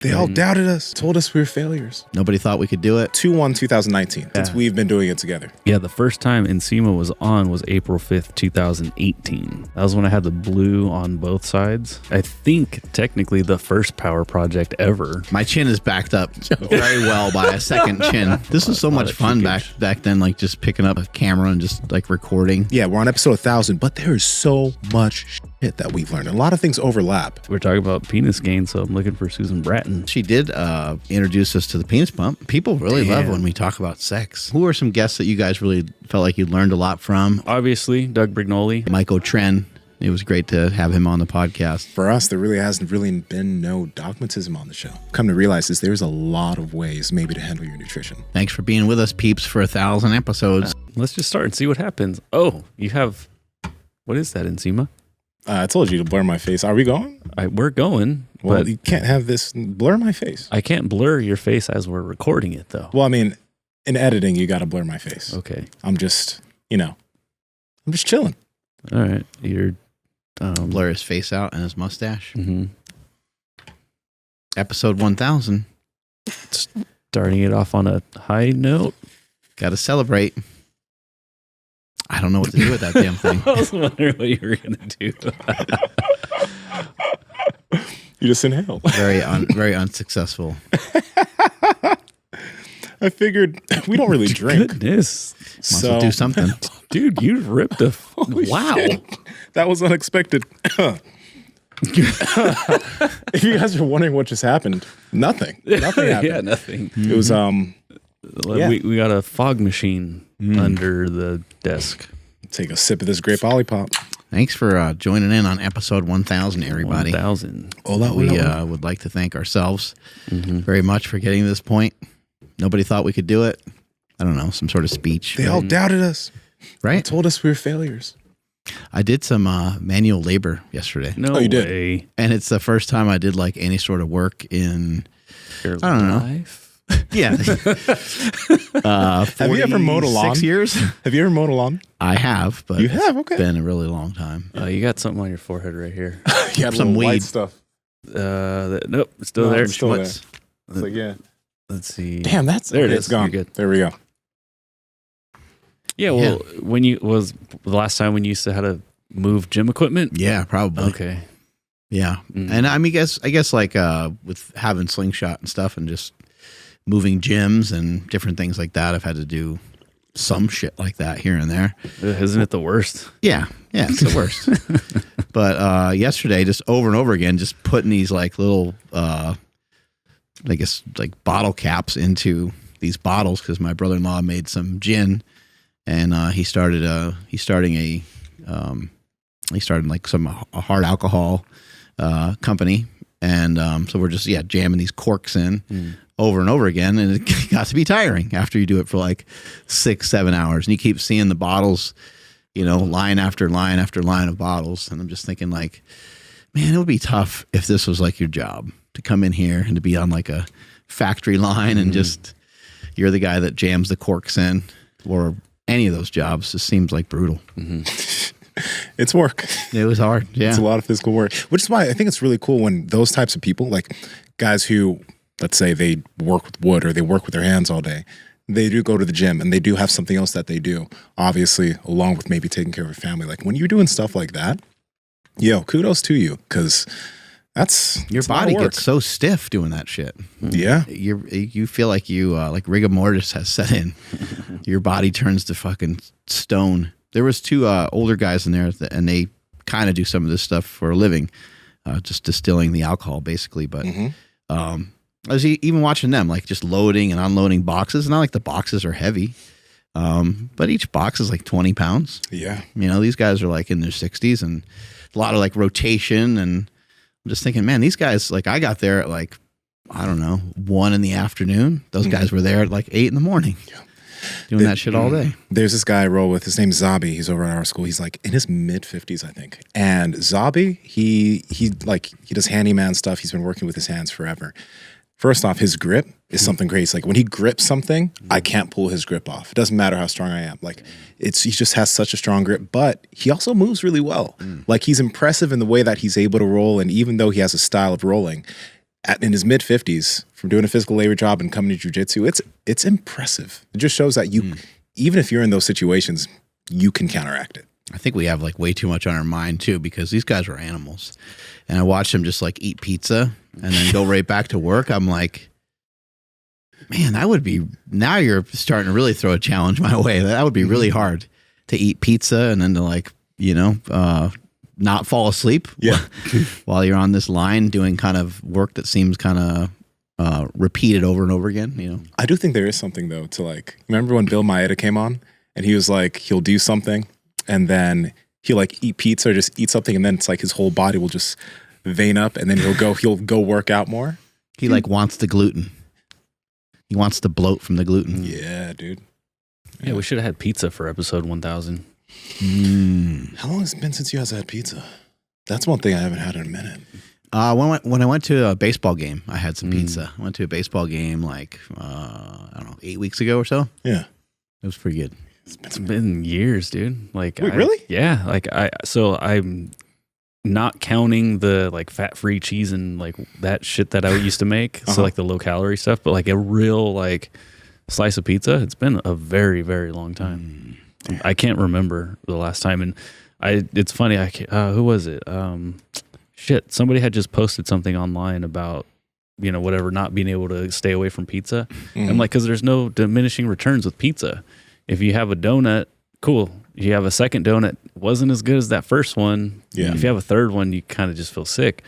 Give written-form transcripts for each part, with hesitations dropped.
They all doubted us, told us we were failures. Nobody thought we could do it. 2-1 2019, since we've been doing it together. Yeah, the first time Nsima was on was April 5th, 2018. That was when I had the blue on both sides. I think technically the first power project ever. My chin is backed up very well by a second chin. This was so much fun back then, like just picking up a camera and just like recording. Yeah, we're on episode 1000, but there is so much shit that we've learned. A lot of things overlap. We're talking about penis gain, so I'm looking for Susan Bratton. She did introduce us to the penis pump. People really love when we talk about sex. Who are some guests that you guys really felt like you learned a lot from? Obviously, Doug Brignoli. Mike O'Tren. It was great to have him on the podcast. For us, there really hasn't been no dogmatism on the show. Come to realize is there's a lot of ways maybe to handle your nutrition. Thanks for being with us, peeps, for 1,000 episodes. Let's just start and see what happens. Oh, you have... What is that, Nsima? I told you to blur my face. Are we going? We're going. Well, but you can't have this blur my face. I can't blur your face as we're recording it, though. Well, I mean, in editing, you got to blur my face. Okay. I'm just chilling. All right. You're... blur his face out and his mustache. Mm-hmm. Episode 1000. Starting it off on a high note. Got to celebrate. I don't know what to do with that damn thing. I was wondering what you were going to do. You just inhaled. Very unsuccessful. I figured we don't really drink. Goodness. Must well do something. Dude, you ripped a... Wow. Shit. That was unexpected. If you guys are wondering what just happened, nothing. Nothing happened. Yeah, nothing. It was, We got a fog machine under the desk. Take a sip of this grape Olipop. Thanks for joining in on episode 1000, everybody. 1000. We would like to thank ourselves very much for getting to this point. Nobody thought we could do it. I don't know, some sort of speech. They all doubted us. Right? Told us we were failures. I did some manual labor yesterday. No you did? way. And it's the first time I did like any sort of work in Your I don't life? Yeah. Have you ever mowed a lawn? 6 years? Have you ever mowed a lawn? I have, but You have? Okay. it's been a really long time. You got something on your forehead right here. You have Some some white weed. stuff. Nope, it's still No, there. it's still there. Schmutz. It's like, yeah. Let's see. Damn, There it it's is. gone. You're good. There we go. Yeah, well, when you was the last time when you used to have to move gym equipment? Yeah, probably. Okay. Yeah. And I mean, I guess like with having Slingshot and stuff and just moving gyms and different things like that, I've had to do some shit like that here and there. Isn't it the worst? Yeah, it's the worst. But yesterday, just over and over again, just putting these like little, I guess like bottle caps into these bottles because my brother-in-law made some gin, and he started like a hard alcohol company, and so we're just jamming these corks in over and over again, and it got to be tiring after you do it for like 6-7 hours, and you keep seeing the bottles, line after line after line of bottles, and I'm just thinking like, man, it would be tough if this was like your job to come in here and to be on like a factory line and just you're the guy that jams the corks in, or any of those jobs. Just seems like brutal. It's work. It was hard. Yeah. It's a lot of physical work, which is why I think it's really cool when those types of people, like guys who, let's say they work with wood or they work with their hands all day, they do go to the gym and they do have something else that they do, obviously, along with maybe taking care of a family. Like when you're doing stuff like that, kudos to you, because your body gets so stiff doing that shit. Yeah. You feel like like rigor mortis has set in. Your body turns to fucking stone. There was two older guys in there, and they kind of do some of this stuff for a living, just distilling the alcohol, basically. But I was even watching them, like just loading and unloading boxes. Not like the boxes are heavy, but each box is like 20 pounds. Yeah. These guys are like in their 60s, and a lot of like rotation. And I'm just thinking, man, these guys, like I got there at like, I don't know, 1 PM. Those guys were there at like 8 AM. Yeah. Doing that shit all day. There's this guy I roll with. His name's Zabi. He's over at our school. He's like in his mid-50s, I think. And Zabi, he does handyman stuff. He's been working with his hands forever. First off, his grip is something crazy. Like when he grips something, I can't pull his grip off. It doesn't matter how strong I am. Like he just has such a strong grip, but he also moves really well. Like he's impressive in the way that he's able to roll. And even though he has a style of rolling, in his mid 50s from doing a physical labor job and coming to jiu-jitsu, it's impressive. It just shows that you, even if you're in those situations, you can counteract it. I think we have like way too much on our mind too, because these guys are animals. And I watch them just like eat pizza and then go right back to work. I'm like, man, that would be, now you're starting to really throw a challenge my way. That would be really hard to eat pizza and then to like, you know, not fall asleep while you're on this line doing kind of work that seems kind of repeated over and over again, you know. I do think there is something though to like, remember when Bill Maeda came on and he was like, he'll do something and then he'll like eat pizza or just eat something and then it's like his whole body will just vein up and then he'll go work out more. He like wants the gluten. He wants to bloat from the gluten. Yeah, dude. Yeah, we should have had pizza for episode 1000. How long has it been since you guys had pizza? That's one thing I haven't had in a minute. When I went to a baseball game, I had some pizza. I went to a baseball game like, I don't know, 8 weeks ago or so. Yeah. It was pretty good. It's been years, dude. Like, wait, really? Yeah. Like I'm not counting the like fat-free cheese and like that shit that I used to make. So like the low calorie stuff, but like a real like slice of pizza. It's been a very, very long time. I can't remember the last time. And it's funny. Who was it? Shit. Somebody had just posted something online about, you know, whatever, not being able to stay away from pizza. I'm like, cause there's no diminishing returns with pizza. If you have a donut, cool. If you have a second donut, wasn't as good as that first one. Yeah. If you have a third one, you kind of just feel sick.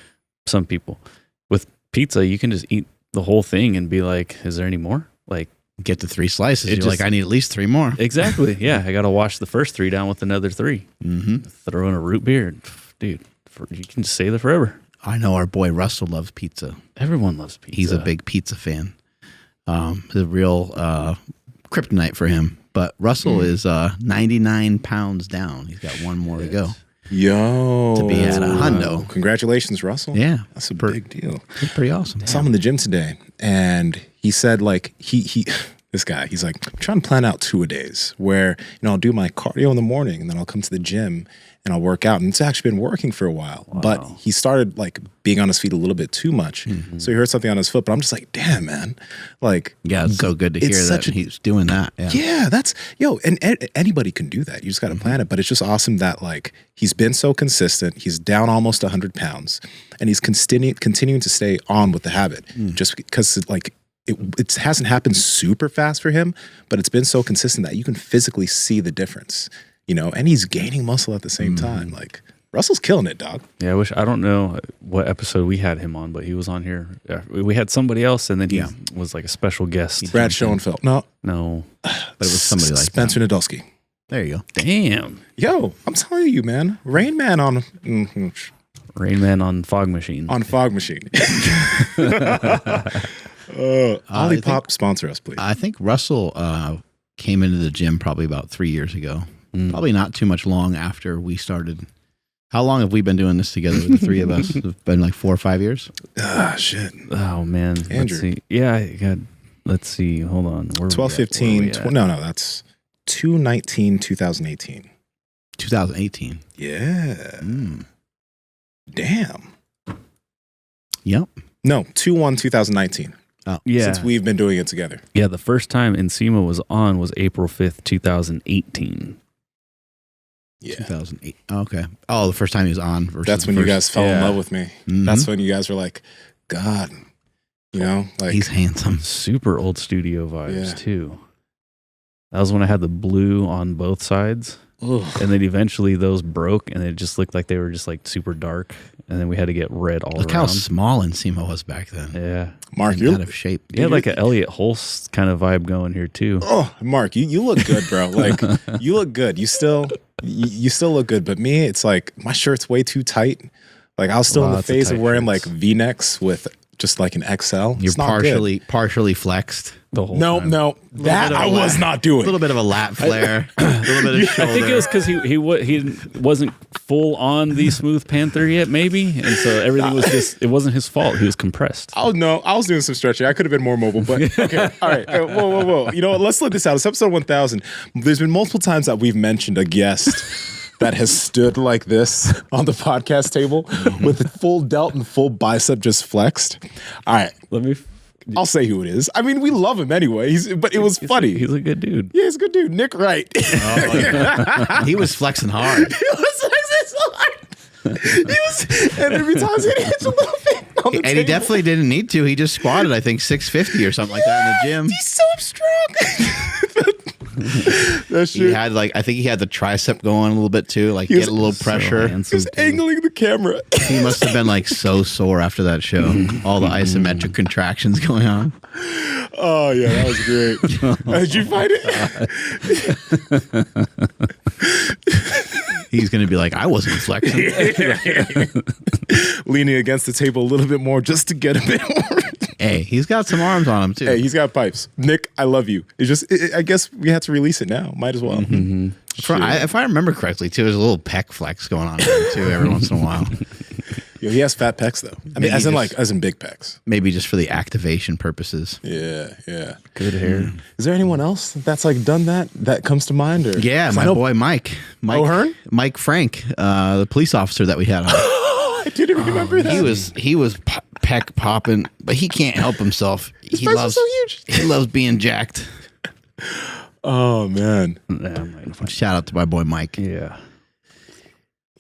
Some people with pizza, you can just eat the whole thing and be like, is there any more? Like, get to 3 slices. You're like, I need at least 3 more. Exactly. Yeah. I got to wash the first 3 down with another 3. Throw in a root beer. Dude, you can just stay there forever. I know our boy Russell loves pizza. Everyone loves pizza. He's a big pizza fan. It's a real kryptonite for him. But Russell is 99 pounds down. He's got 1 more to go. Yo. To be at a hundo. Congratulations, Russell. Yeah. That's a big deal. It's pretty awesome. I saw him in the gym today and he said like, this guy, he's like, I'm trying to plan out 2-a-days where, you know, I'll do my cardio in the morning and then I'll come to the gym and I'll work out. And it's actually been working for a while. Wow. But he started like being on his feet a little bit too much. So he heard something on his foot, but I'm just like, damn, man. Like, yeah, it's so good to hear that he's doing that. Yeah, that's, and anybody can do that. You just got to plan it. But it's just awesome that like he's been so consistent. He's down almost 100 pounds and he's continuing to stay on with the habit just because like, it hasn't happened super fast for him, but it's been so consistent that you can physically see the difference, you know, and he's gaining muscle at the same time. Like Russell's killing it, dog. Yeah, I don't know what episode we had him on, but he was on here. We had somebody else, and then he was like a special guest. Brad Schoenfeld. No. But it was somebody like Spencer Nadolski. There you go. Damn. Yo, I'm telling you, man. Rain Man on Fog Machine. On Fog Machine. Olipop, sponsor us, please. I think Russell came into the gym probably about 3 years ago. Probably not too much long after we started. How long have we been doing this together with the 3 of us? It's been like 4 or 5 years. Shit. Oh man. Andrew. Let's see. Yeah. Let's see. Hold on. 12/15. No, that's 2/19, 2018. 2018. Yeah. Damn. Yep. No, 2/1, 2019. Oh, yeah. Since we've been doing it together. Yeah, the first time Nsima was on was April 5th, 2018. Yeah. 2008. Okay. Oh, the first time he was on. That's when you guys fell in love with me. That's when you guys were like, God, you know, like he's handsome. Super old studio vibes too. That was when I had the blue on both sides. Ugh. And then eventually those broke and it just looked like they were just like super dark. And then we had to get red all around. Look how small Nsima was back then. Yeah. Mark, you're out of shape. You had like an Elliot Holst kind of vibe going here too. Oh, Mark, you look good, bro. Like you look good. You still look good. But me, it's like my shirt's way too tight. Like I was still in the phase of wearing like V-necks with just like an XL. You're partially flexed. The whole time. No, that I was not doing. A little bit of a lat flare, a little bit of shoulder. I think it was because he wasn't full on the Smooth Panther yet, maybe, and so everything was just, it wasn't his fault. He was compressed. Oh no, I was doing some stretching. I could have been more mobile, but okay, all right. Whoa. You know what? Let's let this out. It's episode 1000. There's been multiple times that we've mentioned a guest that has stood like this on the podcast table with full delt and full bicep just flexed. All right. I'll say who it is. I mean, we love him anyway. But it was funny. He's a good dude. Yeah, he's a good dude. Nick Wright. Oh, yeah. He was flexing hard. He was flexing so hard. And every time he hits a little bit on the And table. he definitely didn't need to. He just squatted, I think, 650 or something like that in the gym. He's so strong. That shit. He had I think he had the tricep going a little bit too, like get a little pressure. He was angling the camera. He must have been so sore after that show. All the isometric contractions going on. Oh yeah, that was great. Did you find it? He's going to be like, I wasn't flexing. Leaning against the table a little bit more just to get a bit more. Hey, he's got some arms on him too. Hey, he's got pipes. Nick, I love you. It's just, I guess we have to release it now. Might as well. Mm-hmm. If I remember correctly, too, there's a little pec flex going on there too every once in a while. Yo, he has fat pecs though. I mean, as in big pecs. Maybe just for the activation purposes. Yeah, yeah. Good hair. Is there anyone else that's done that comes to mind? Or Yeah, my boy Mike. O'Hearn? Mike Frank, the police officer that we had on. I didn't remember that. He was pec popping, but he can't help himself. He loves so huge. He loves being jacked. Oh man. Shout out to my boy Mike. Yeah.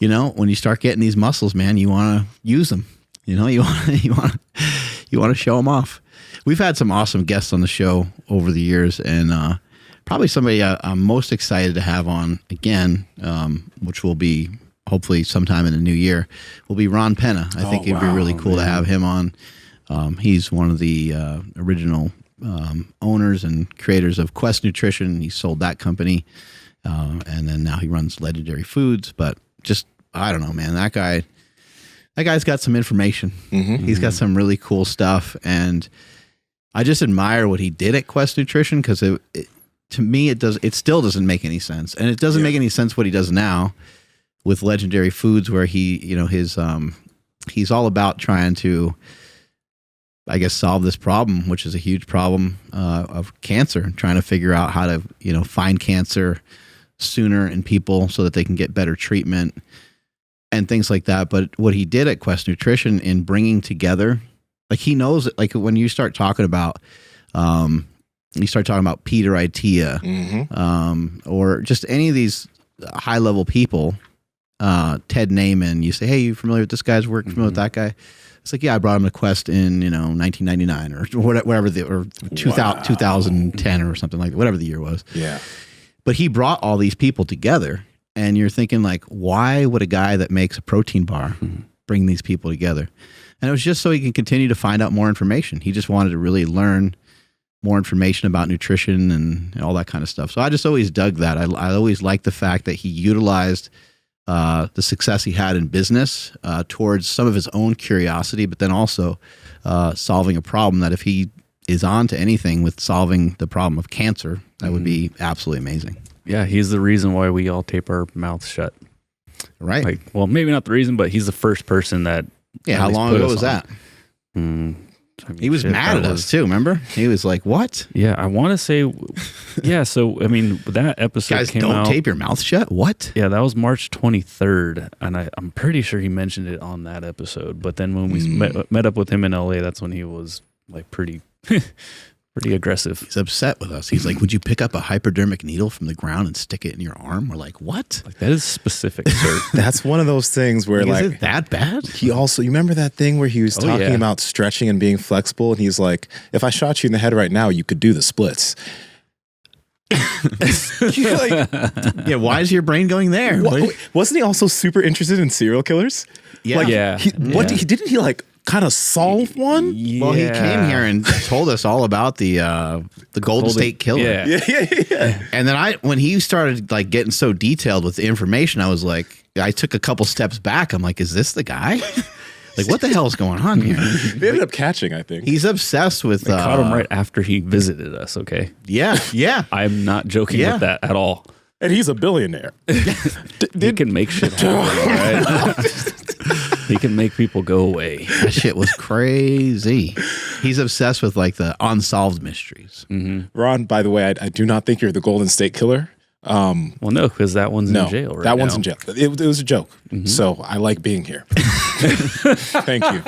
You know, when you start getting these muscles, man, you want to use them. You know, you want to show them off. We've had some awesome guests on the show over the years, and probably somebody I'm most excited to have on again, which will be hopefully sometime in the new year, will be Ron Penna. I think it'd be really cool to have him on. He's one of the original owners and creators of Quest Nutrition. He sold that company, and then now he runs Legendary Foods. But just, I don't know, man, that guy's got some information. Mm-hmm. He's got some really cool stuff, and I just admire what he did at Quest Nutrition, because to me it still doesn't make any sense, and it doesn't make any sense what he does now with Legendary Foods, where he's all about trying to, I guess, solve this problem, which is a huge problem of cancer, trying to figure out how to find cancer sooner in people so that they can get better treatment and things like that. But what he did at Quest Nutrition in bringing together, he knows, when you start talking about Peter Itea, Mm-hmm. or just any of these high level people, Ted Naiman, you say, hey, you familiar with this guy's work? Familiar with that guy? It's like, yeah, I brought him to Quest in 1999 or whatever, or 2010 or something like that, whatever the year was. Yeah. But he brought all these people together, and you're thinking, why would a guy that makes a protein bar bring these people together? And it was just so he can continue to find out more information. He just wanted to really learn more information about nutrition and all that kind of stuff. So I just always dug that. I always liked the fact that he utilized the success he had in business towards some of his own curiosity, but then also solving a problem that if he is on to anything with solving the problem of cancer, that would be absolutely amazing. Yeah, he's the reason why we all tape our mouths shut. Right. Well, maybe not the reason, but he's the first person that. Yeah, how long ago was that? He was mad at us too, remember? He was like, what? Yeah, I want to say, yeah, so, I mean, that episode Guys, came don't out. tape your mouth shut? What? Yeah, that was March 23rd, and I'm pretty sure he mentioned it on that episode. But then when we met up with him in LA, that's when he was pretty pretty aggressive. He's upset with us. He's like, would you pick up a hypodermic needle from the ground and stick it in your arm? We're like, what? That is specific, sir. That's one of those things where is it that bad? He also, you remember that thing where he was talking about stretching and being flexible, and he's like, if I shot you in the head right now, you could do the splits. Yeah, why is your brain going there? Wasn't he also super interested in serial killers? Yeah. Didn't he kind of solve one? Well, he came here and told us all about the Golden State Killer. Yeah. And then when he started getting so detailed with the information, I was like, I took a couple steps back. I'm like, is this the guy? What the hell is going on here? They ended up catching, I think. He's obsessed with. They caught him right after he visited us. Okay. Yeah. I'm not joking with that at all. And he's a billionaire. He can make shit happen, right? He can make people go away. That shit was crazy. He's obsessed with the unsolved mysteries. Ron, by the way, I do not think you're the Golden State Killer. Well, no, because that one's in jail right that now. one's in jail. It was a joke. So I like being here. Thank you.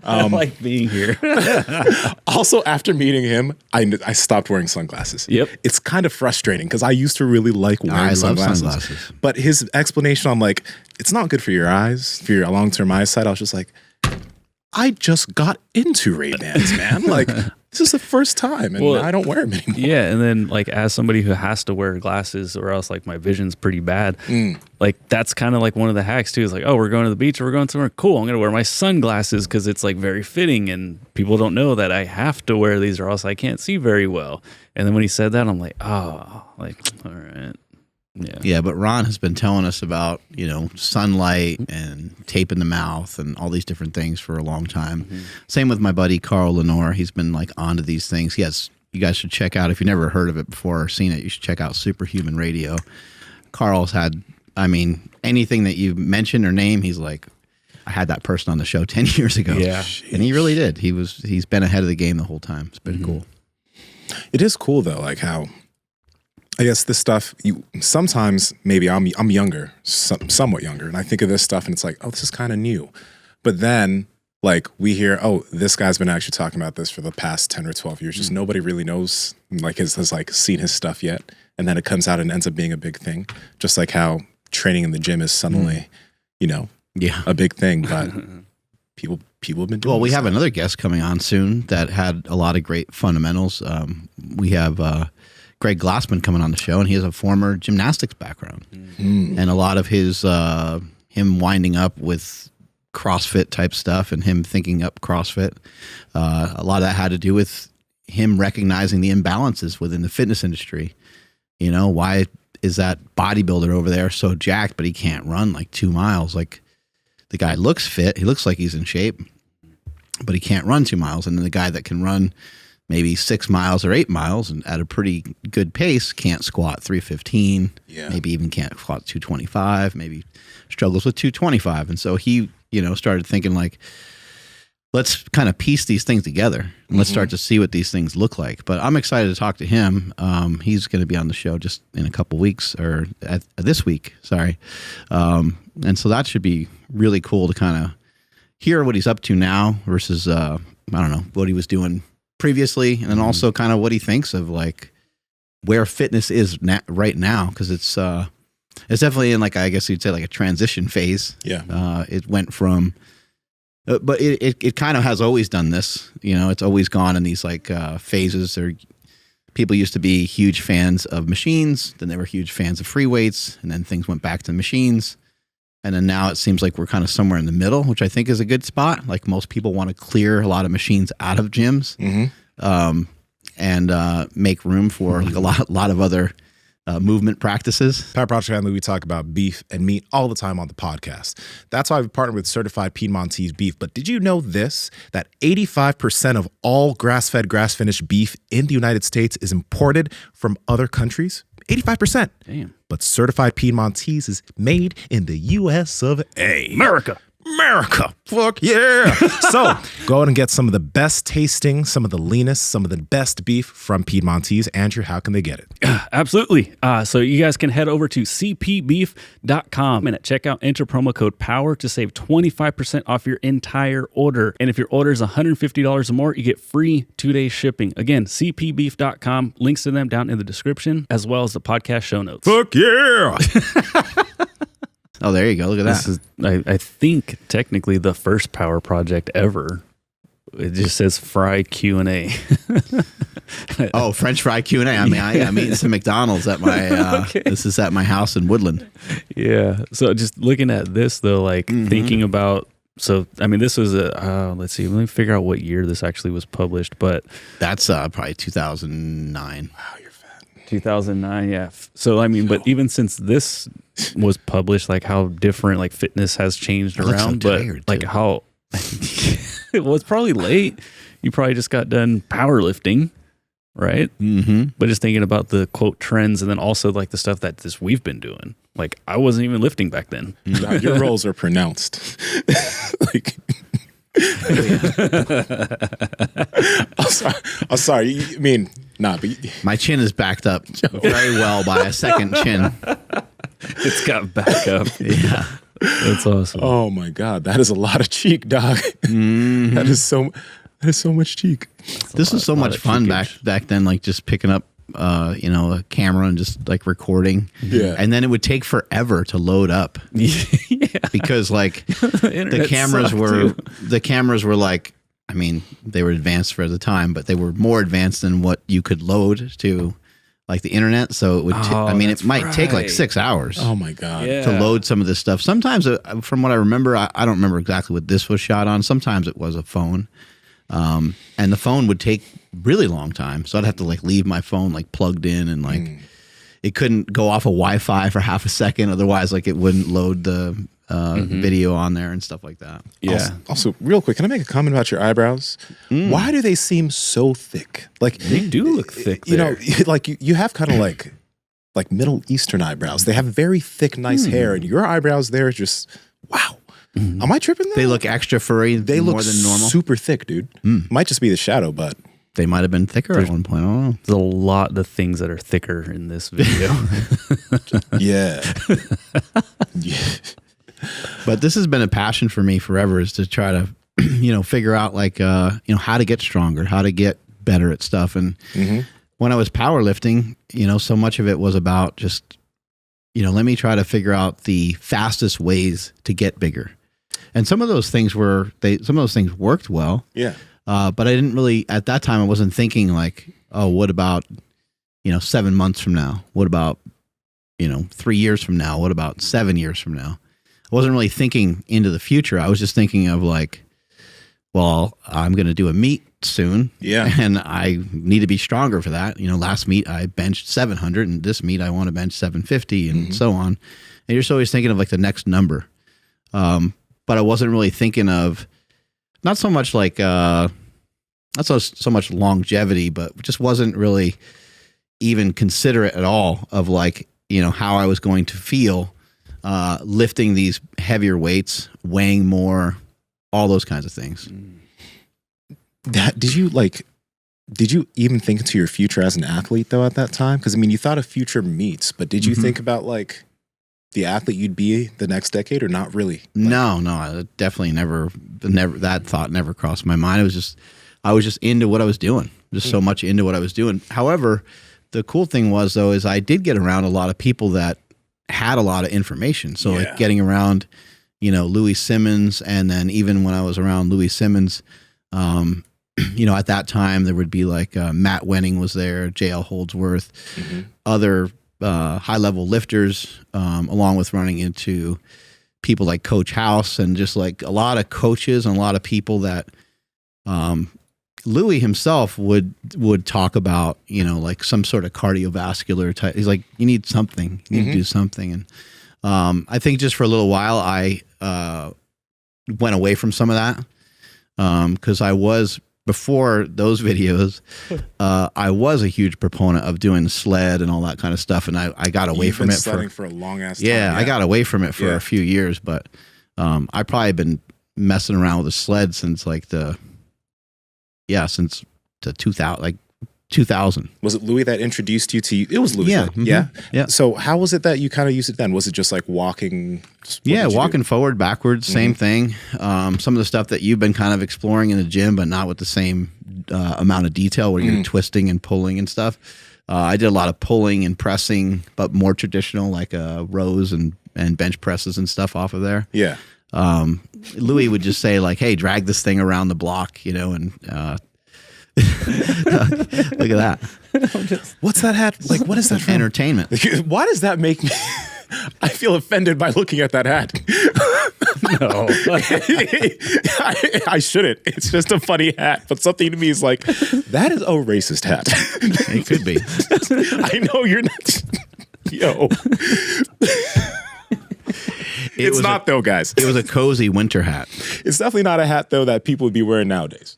I like being here. Also, after meeting him, I stopped wearing sunglasses. Yep. It's kind of frustrating because I used to really like wearing sunglasses. Love sunglasses. But his explanation on like, it's not good for your eyes, for your long-term eyesight. I was just like, I just got into Ray-Bans, man. Like, this is the first time, and I don't wear them anymore. Yeah, and then like as somebody who has to wear glasses or else like my vision's pretty bad, like that's kind of like one of the hacks too. Is like, oh, we're going to the beach or we're going somewhere cool. I'm going to wear my sunglasses because it's like very fitting, and people don't know that I have to wear these or else I can't see very well. And then when he said that, I'm like, oh, like all right. Yeah, but Ron has been telling us about, sunlight and tape in the mouth and all these different things for a long time. Same with my buddy Carl Lenore. He's been like onto these things. Yes, you guys should check out, if you've never heard of it before or seen it, you should check out Superhuman Radio. Carl's had, anything that you mention or name, he's like, I had that person on the show 10 years ago. Yeah. And he really did. He's been ahead of the game the whole time. It's been cool. It is cool though, like how I guess this stuff, sometimes maybe I'm younger, somewhat younger, and I think of this stuff and it's like, oh, this is kind of new. But then like we hear, oh, this guy's been actually talking about this for the past 10 or 12 years. Just nobody really knows, like has like seen his stuff yet. And then it comes out and ends up being a big thing. Just like how training in the gym is suddenly, a big thing. But people have been doing Well, we this have another guest coming on soon that had a lot of great fundamentals. We have Greg Glassman coming on the show, and he has a former gymnastics background. And a lot of his him winding up with CrossFit type stuff and him thinking up CrossFit, a lot of that had to do with him recognizing the imbalances within the fitness industry. Why is that bodybuilder over there so jacked, but he can't run like 2 miles? Like the guy looks fit, he looks like he's in shape, but he can't run 2 miles. And then the guy that can run maybe 6 miles or 8 miles and at a pretty good pace can't squat 315, maybe even can't squat 225, maybe struggles with 225. And so he, started thinking like, let's kind of piece these things together and let's start to see what these things look like. But I'm excited to talk to him. He's going to be on the show just in a couple weeks or this week. Sorry. And so that should be really cool to kind of hear what he's up to now versus, I don't know, what he was doing previously. And then also kind of what he thinks of like where fitness is right now. Cause it's definitely in like, I guess you'd say like a transition phase. Yeah. It went from, but it kind of has always done this, it's always gone in these like phases. Or people used to be huge fans of machines, then they were huge fans of free weights, and then things went back to machines. And then now it seems like we're kind of somewhere in the middle, which I think is a good spot. Like most people want to clear a lot of machines out of gyms and make room for like a lot of other movement practices. Power Project family, we talk about beef and meat all the time on the podcast. That's why we've partnered with Certified Piedmontese Beef. But did you know this? That 85% of all grass-fed, grass-finished beef in the United States is imported from other countries? 85%. Damn. But Certified Piedmontese is made in the U.S. of A. America. Fuck yeah. So go out and get some of the best tasting, some of the leanest, some of the best beef from Piedmontese. Andrew, how can they get it? Absolutely. So you guys can head over to cpbeef.com and at checkout enter promo code POWER to save 25% off your entire order. And if your order is $150 or more, you get free 2-day shipping. Again, cpbeef.com. Links to them down in the description as well as the podcast show notes. Fuck yeah. Oh, there you go. Look at that. This is, I think, technically the first power project ever. It just says fry Q&A. Oh, French fry Q&A. I'm eating some McDonald's at my, this is at my house in Woodland. Yeah. So just looking at this though, like thinking about, this was let's see, let me figure out what year this actually was published, but. That's probably 2009. Wow, you're fat. 2009, yeah. So, but even since this was published, like how different like fitness has changed around, but like how well, it's probably late. You probably just got done powerlifting, right? But just thinking about the quote trends, and then also like the stuff that we've been doing. Like I wasn't even lifting back then. Your roles are pronounced. Like, I'm sorry. Nah, but My chin is backed up very well by a second chin. It's got backup. Yeah. That's awesome. oh my God, that is a lot of cheek, dog. That is so much cheek. This was so much fun back then, like just picking up a camera and just like recording. Yeah. And then it would take forever to load up. Yeah. Because like the cameras were like, I mean, they were advanced for the time, but they were more advanced than what you could load to like the internet. So it would, it might take like 6 hours. Oh my God. Yeah. To load some of this stuff. Sometimes, from what I remember, I don't remember exactly what this was shot on. Sometimes it was a phone. And the phone would take really long time. So I'd have to like leave my phone like plugged in and like it couldn't go off of Wi-Fi for half a second. Otherwise, like it wouldn't load the video on there and stuff like that. Yeah. Also, real quick, can I make a comment about your eyebrows? Why do they seem so thick? Like They do look thick. You know, like you have kind of like Middle Eastern eyebrows. They have very thick, nice hair, and your eyebrows there are just wow. Am I tripping? They look extra furry. They look more than normal. super thick, dude. Might just be the shadow, but They might have been thicker at one point. I don't know. There's a lot of things that are thicker in this video. yeah, yeah. But this has been a passion for me forever, is to try to, figure out like, how to get stronger, how to get better at stuff. And when I was powerlifting, so much of it was about just, let me try to figure out the fastest ways to get bigger. And some of those things worked well. Yeah. But I didn't really, at that time, I wasn't thinking like, oh, what about, 7 months from now? What about, 3 years from now? What about 7 years from now? I wasn't really thinking into the future. I was just thinking of like, well, I'm going to do a meet soon. Yeah. And I need to be stronger for that. Last meet I benched 700 and this meet I want to bench 750 and so on. And you're just always thinking of like the next number. But I wasn't really thinking of not so much like, not so much longevity, but just wasn't really even considerate at all of like, how I was going to feel lifting these heavier weights, weighing more, all those kinds of things. Did you even think into your future as an athlete though at that time? Because I mean, you thought of future meets, but did you think about like the athlete you'd be the next decade, or not really? No, I definitely never. That thought never crossed my mind. I was just into what I was doing, just so much into what I was doing. However, the cool thing was though is I did get around a lot of people that had a lot of information. So like getting around, Louis Simmons, and then even when I was around Louis Simmons, at that time there would be like Matt Wenning was there, JL Holdsworth, other high level lifters, along with running into people like Coach House and just like a lot of coaches and a lot of people that Louis himself would talk about, like some sort of cardiovascular type. He's like, you need something, you need to do something. And I think just for a little while, I went away from some of that because I was, before those videos, I was a huge proponent of doing sled and all that kind of stuff. And I got away from it for a long ass time. Yeah, I got away from it for a few years, but I probably been messing around with a sled since like since the 2000. Was it Louis that introduced you to? It was Louis. Yeah, Yeah. Yeah. So how was it that you kind of used it then? Was it just like walking? Walking forward, backwards, same thing. Some of the stuff that you've been kind of exploring in the gym, but not with the same amount of detail where you're twisting and pulling and stuff. I did a lot of pulling and pressing, but more traditional, like rows and bench presses and stuff off of there. Yeah. Louis would just say like, hey, drag this thing around the block, and look at that. What's that hat? Like, what is that from? Entertainment. Why does that make me? I feel offended by looking at that hat. No. I shouldn't. It's just a funny hat, but something to me is like, that is a racist hat. It could be. I know you're not. Yo. It's not though, guys. It was a cozy winter hat. It's definitely not a hat though that people would be wearing nowadays.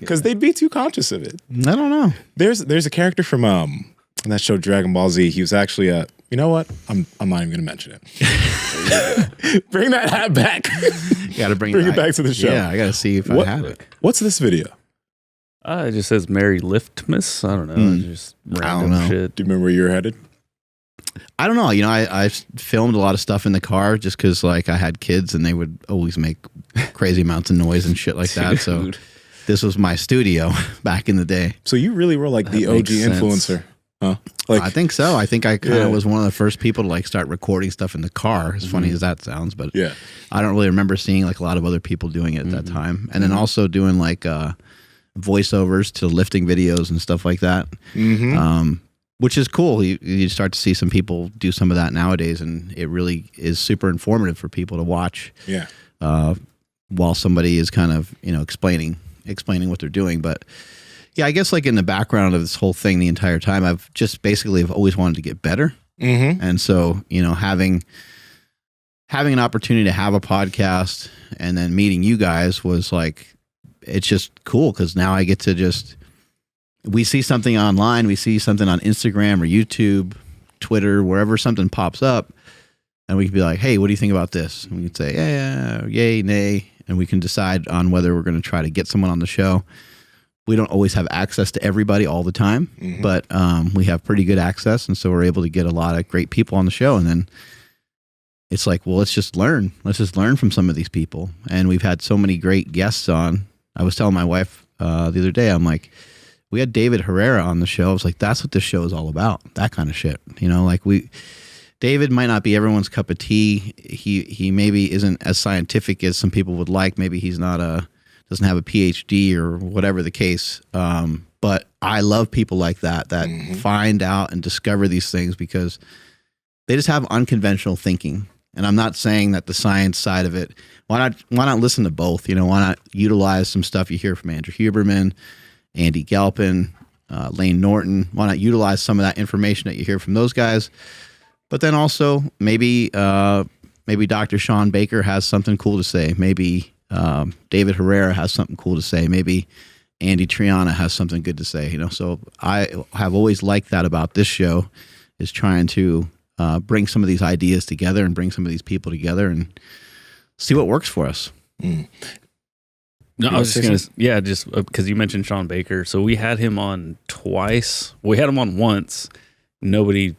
Because they'd be too conscious of it. I don't know. There's a character from that show Dragon Ball Z. He was actually you know what? I'm not even gonna mention it. Bring that hat back. You gotta bring it back to the show. Yeah, I gotta see if I have it. What's this video? It just says Mary Liftmas. I don't know. Just random know. shit. Do you remember where you were headed? I don't know. You know, I filmed a lot of stuff in the car just because, like, I had kids and they would always make crazy amounts of noise and shit like that. So this was my studio back in the day. So you really were like the OG influencer, huh? Like, I think so. I think I kind of was one of the first people to like start recording stuff in the car. As funny as that sounds, but I don't really remember seeing like a lot of other people doing it at that time. And then also doing like voiceovers to lifting videos and stuff like that. Which is cool. You start to see some people do some of that nowadays, and it really is super informative for people to watch. Yeah. While somebody is kind of, you know, explaining what they're doing. But yeah, I guess like in the background of this whole thing the entire time, I've just basically have always wanted to get better. And so, you know, having an opportunity to have a podcast and then meeting you guys was like, it's just cool because now I get to just, we see something online, we see something on Instagram or YouTube, Twitter, wherever something pops up, and we can be like, hey, what do you think about this? And we can say, yeah, yay, nay, and we can decide on whether we're going to try to get someone on the show. We don't always have access to everybody all the time, but we have pretty good access, and so we're able to get a lot of great people on the show. And then it's like, well, let's just learn from some of these people. And we've had so many great guests on. I was telling my wife the other day, I'm like, we had David Herrera on the show. I was like, that's what this show is all about, that kind of shit. You know, like David might not be everyone's cup of tea. He maybe isn't as scientific as some people would like. Maybe he's not doesn't have a PhD or whatever the case. But I love people like that find out and discover these things because they just have unconventional thinking. And I'm not saying that the science side of it, why not listen to both? You know, why not utilize some stuff you hear from Andrew Huberman, Andy Galpin, Lane Norton? Why not utilize some of that information that you hear from those guys? But then also maybe Dr. Sean Baker has something cool to say. Maybe David Herrera has something cool to say. Maybe Andy Triana has something good to say. You know, so I have always liked that about this show, is trying to bring some of these ideas together and bring some of these people together and see what works for us. No, I was just going to, just because you mentioned Sean Baker. So we had him on twice. We had him on once. Nobody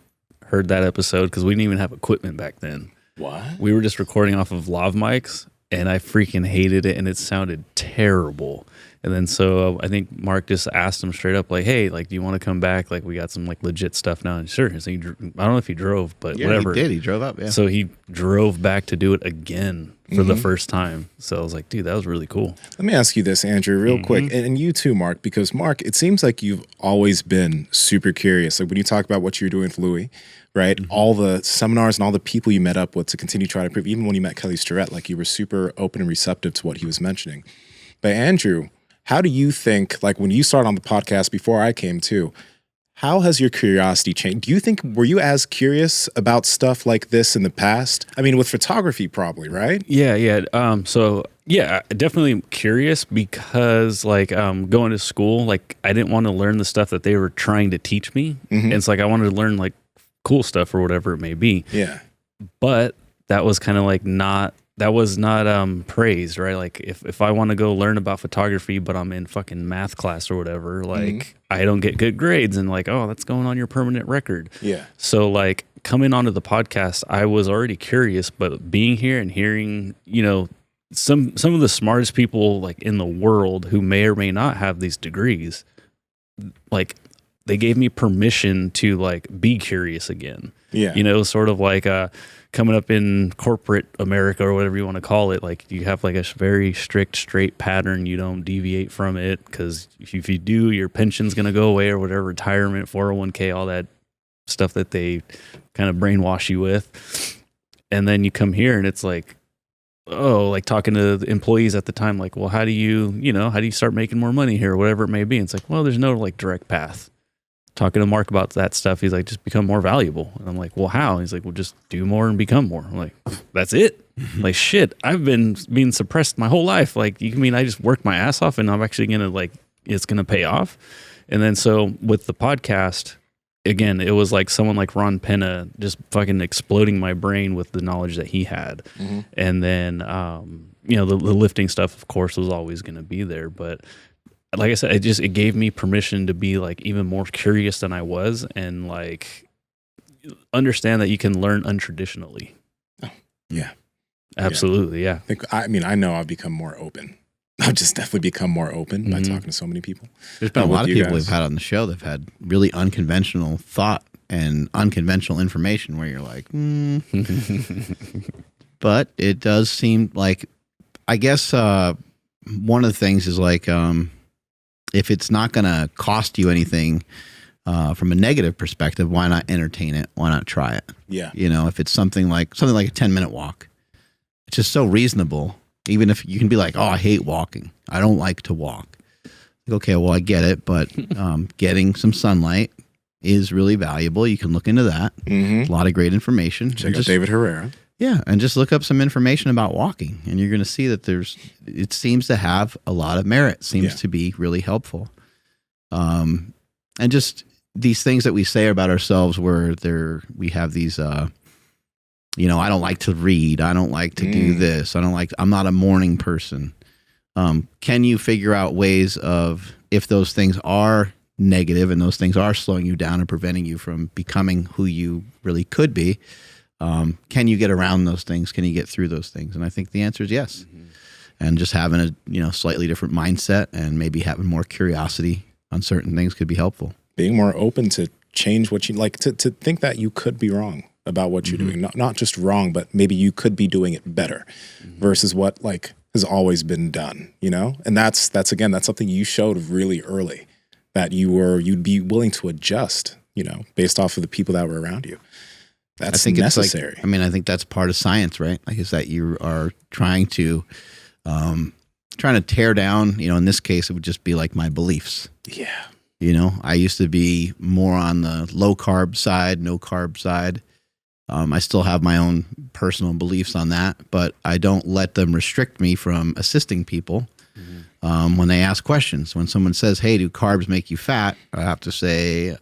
heard that episode because we didn't even have equipment back then. What? We were just recording off of lav mics, and I freaking hated it, and it sounded terrible. And then so I think Mark just asked him straight up, like, hey, like, do you want to come back? Like, we got some like legit stuff now. And sure. So I don't know if he drove, but whatever. He did. He drove up. Yeah. So he drove back to do it again for the first time. So I was like, dude, that was really cool. Let me ask you this, Andrew, real quick. And you too, Mark, because Mark, it seems like you've always been super curious. Like when you talk about what you're doing with Louis, right? All the seminars and all the people you met up with to continue trying to improve, even when you met Kelly Starrett, like you were super open and receptive to what he was mentioning. But Andrew, how do you think, like when you started on the podcast before I came too, how has your curiosity changed? Do you think, were you as curious about stuff like this in the past? I mean, with photography probably, right? Yeah. So yeah, definitely curious because like going to school, like I didn't want to learn the stuff that they were trying to teach me. And it's like I wanted to learn like cool stuff or whatever it may be. Yeah. But that was kind of like not praised, right? Like if I want to go learn about photography, but I'm in fucking math class or whatever, like I don't get good grades and like, oh, that's going on your permanent record. Yeah. So like coming onto the podcast, I was already curious, but being here and hearing, you know, some of the smartest people like in the world who may or may not have these degrees, like they gave me permission to like be curious again. Yeah. You know, sort of like coming up in corporate America or whatever you want to call it, like you have like a very strict, straight pattern. You don't deviate from it because if you do, your pension's going to go away or whatever, retirement, 401k, all that stuff that they kind of brainwash you with. And then you come here and it's like, oh, like talking to the employees at the time, like, well, how do you start making more money here or whatever it may be? And it's like, well, there's no like direct path. Talking to Mark about that stuff, he's like, just become more valuable. And I'm like, well, how? And he's like, well, just do more and become more. I'm like, that's it? Like, shit, I've been being suppressed my whole life. Like, you mean I just worked my ass off and I'm actually going to like, it's going to pay off? And then so with the podcast, again, it was like someone like Ron Penna just fucking exploding my brain with the knowledge that he had. And then, the lifting stuff, of course, was always going to be there. But like I said, it gave me permission to be like even more curious than I was, and like understand that you can learn untraditionally. Oh, yeah. Absolutely. Yeah. I know I've become more open. I've just definitely become more open by talking to so many people. There's been a lot of people we've had on the show that've had really unconventional thought and unconventional information where you're like, But it does seem like, I guess one of the things is like, if it's not going to cost you anything from a negative perspective, why not entertain it? Why not try it? Yeah. You know, if it's something like a 10-minute walk, it's just so reasonable. Even if you can be like, oh, I hate walking. I don't like to walk. Okay, well, I get it. But getting some sunlight is really valuable. You can look into that. A lot of great information. Check out David Herrera. Yeah, and just look up some information about walking, and you're going to see that it seems to have a lot of merit. Seems to be really helpful. And just these things that we say about ourselves, where we have these. I don't like to read. I don't like to do this. I'm not a morning person. Can you figure out ways of, if those things are negative and those things are slowing you down and preventing you from becoming who you really could be, can you get around those things? Can you get through those things? And I think the answer is yes. And just having a slightly different mindset and maybe having more curiosity on certain things could be helpful. Being more open to change what you like, to think that you could be wrong about what you're doing. Not just wrong, but maybe you could be doing it better versus what like has always been done, And that's something you showed really early, that you'd be willing to adjust, based off of the people that were around you. That's necessary. I think that's part of science, right? Like, is that you are trying to tear down, in this case, it would just be like my beliefs. Yeah. I used to be more on the low carb side, no carb side. I still have my own personal beliefs on that, but I don't let them restrict me from assisting people when they ask questions. When someone says, hey, do carbs make you fat? I have to say,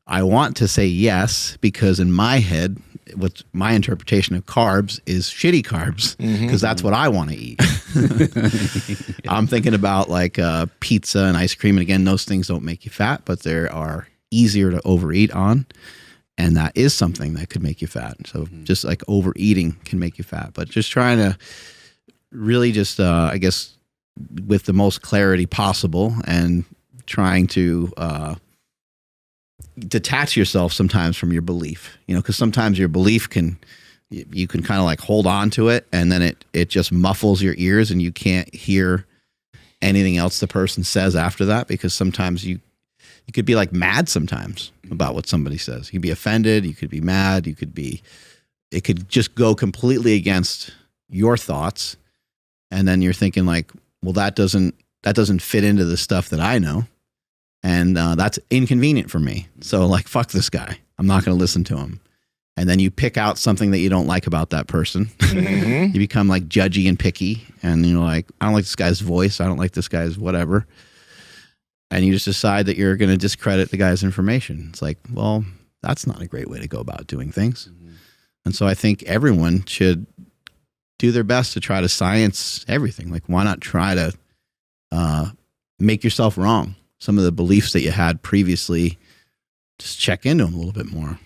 I want to say yes, because in my head, what my interpretation of carbs is shitty carbs, because that's what I want to eat. I'm thinking about like pizza and ice cream. And again, those things don't make you fat, but they are easier to overeat on. And that is something that could make you fat. So just like overeating can make you fat. But just trying to really just, I guess, with the most clarity possible, and trying to detach yourself sometimes from your belief, because sometimes your belief you can kind of like hold on to it, and then it just muffles your ears and you can't hear anything else the person says after that, because sometimes you could be like mad sometimes about what somebody says. You could be offended, you could be mad, it could just go completely against your thoughts. And then you're thinking like, well, that doesn't fit into the stuff that I know. And that's inconvenient for me. So like, fuck this guy. I'm not going to listen to him. And then you pick out something that you don't like about that person. You become like judgy and picky. And you're like, I don't like this guy's voice. I don't like this guy's whatever. And you just decide that you're going to discredit the guy's information. It's like, well, that's not a great way to go about doing things. And so I think everyone should do their best to try to science everything. Like, why not try to make yourself wrong? Some of the beliefs that you had previously, just check into them a little bit more.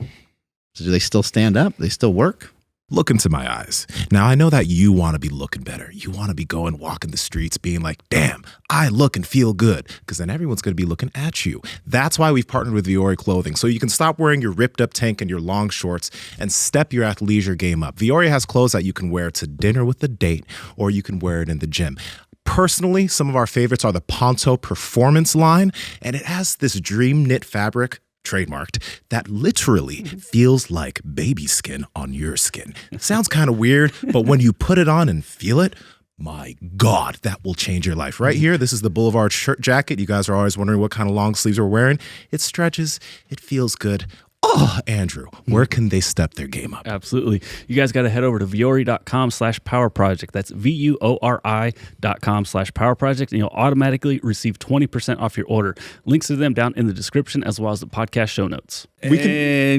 So do they still stand up? Do they still work? Look into my eyes. Now, I know that you want to be looking better. You want to be walking the streets being like, damn, I look and feel good, because then everyone's going to be looking at you. That's why we've partnered with Vuori Clothing, so you can stop wearing your ripped up tank and your long shorts and step your athleisure game up. Vuori has clothes that you can wear to dinner with a date, or you can wear it in the gym. Personally, some of our favorites are the Ponto Performance line, and it has this dream knit fabric, trademarked, that literally feels like baby skin on your skin. It sounds kind of weird, but when you put it on and feel it, my God, that will change your life. Right here, this is the Boulevard shirt jacket. You guys are always wondering what kind of long sleeves we're wearing. It stretches, it feels good. Oh, Andrew, where can they step their game up? Absolutely. You guys got to head over to vuori.com/power project. That's VUORI.com/power project, and you'll automatically receive 20% off your order. Links to them down in the description, as well as the podcast show notes.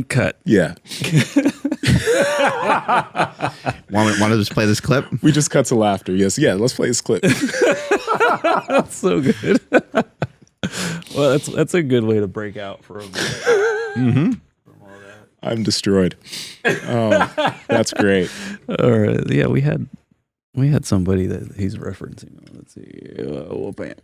Cut. Yeah. Want to just play this clip? We just cut to laughter. Yes. Yeah, let's play this clip. That's so good. Well, that's a good way to break out for a bit. Mm-hmm. I'm destroyed. Oh, that's great. All right. Yeah, we had somebody that he's referencing. Let's see. Bam.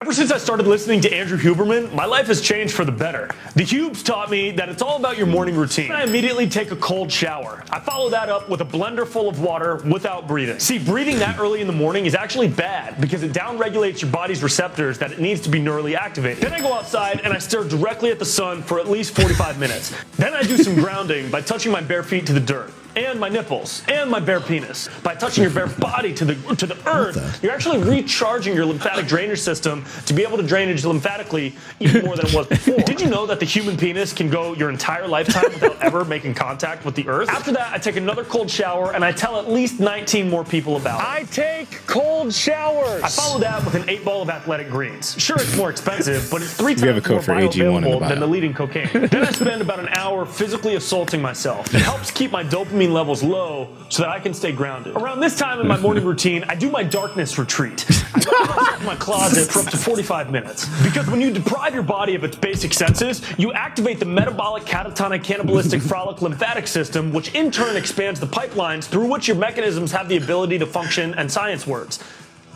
Ever since I started listening to Andrew Huberman, my life has changed for the better. The Hubes taught me that it's all about your morning routine. I immediately take a cold shower. I follow that up with a blender full of water without breathing. See, breathing that early in the morning is actually bad because it downregulates your body's receptors that it needs to be neurally activated. Then I go outside and I stare directly at the sun for at least 45 minutes. Then I do some grounding by touching my bare feet to the dirt. And my nipples, and my bare penis. By touching your bare body to the earth, you're actually recharging your lymphatic drainage system to be able to drainage lymphatically even more than it was before. Did you know that the human penis can go your entire lifetime without ever making contact with the earth? After that, I take another cold shower, and I tell at least 19 more people about it. I take cold showers. I follow that with an 8-ball of athletic greens. Sure, it's more expensive, but it's 3 times more bioavailable than the leading cocaine. Then I spend about an hour physically assaulting myself. It helps keep my dopamine levels low so that I can stay grounded. Around this time in my morning routine, I do my darkness retreat. I lock myself in my closet for up to 45 minutes. Because when you deprive your body of its basic senses, you activate the metabolic catatonic cannibalistic frolic lymphatic system, which in turn expands the pipelines through which your mechanisms have the ability to function, and science words.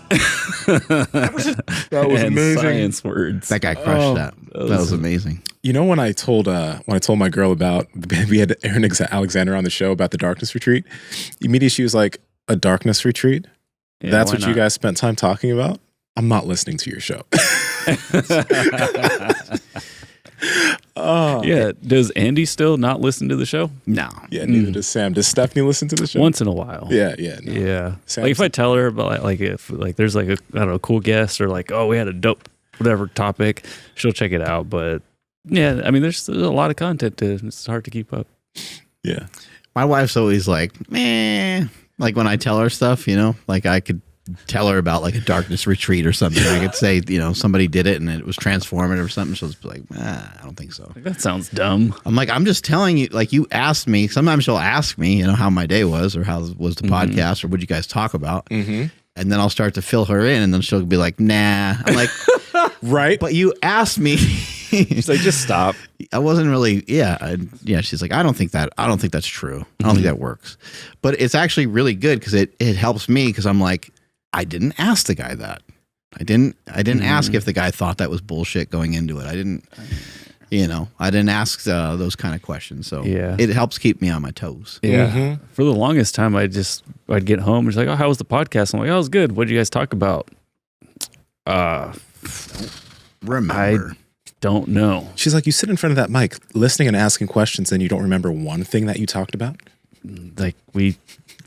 That was amazing. Science words. That guy crushed that. That was amazing. You know, when I told my girl about, we had Aaron Alexander on the show about the darkness retreat, immediately she was like, a darkness retreat? Yeah, that's what you guys spent time talking about? I'm not listening to your show. Yeah. Does Andy still not listen to the show? No. Yeah, neither does Sam. Does Stephanie listen to the show? Once in a while. Yeah. No. Yeah. Sam, like if I tell her about like if like there's like a I don't know cool guest or like we had a dope whatever topic, she'll check it out. But yeah, I mean there's a lot of content it's hard to keep up. Yeah. My wife's always like, meh. Like when I tell her stuff, like I could tell her about like a darkness retreat or something. I could say, somebody did it and it was transformative or something. She'll just be like, I don't think so. Like, that sounds dumb. I'm like, I'm just telling you, like you asked me, sometimes she'll ask me, how my day was or how was the podcast or what you guys talk about. Mm-hmm. And then I'll start to fill her in and then she'll be like, nah. I'm like, right. But you asked me. She's like, just stop. I wasn't really, she's like, I don't think that's true. I don't think that works. But it's actually really good because it helps me because I'm like, I didn't ask the guy that. I didn't ask if the guy thought that was bullshit going into it. I didn't ask those kind of questions. So it helps keep me on my toes. Yeah. Mm-hmm. For the longest time, I'd get home and she's like, how was the podcast? I'm like, it was good. What did you guys talk about? Remember. I don't know. She's like, you sit in front of that mic listening and asking questions and you don't remember one thing that you talked about? Like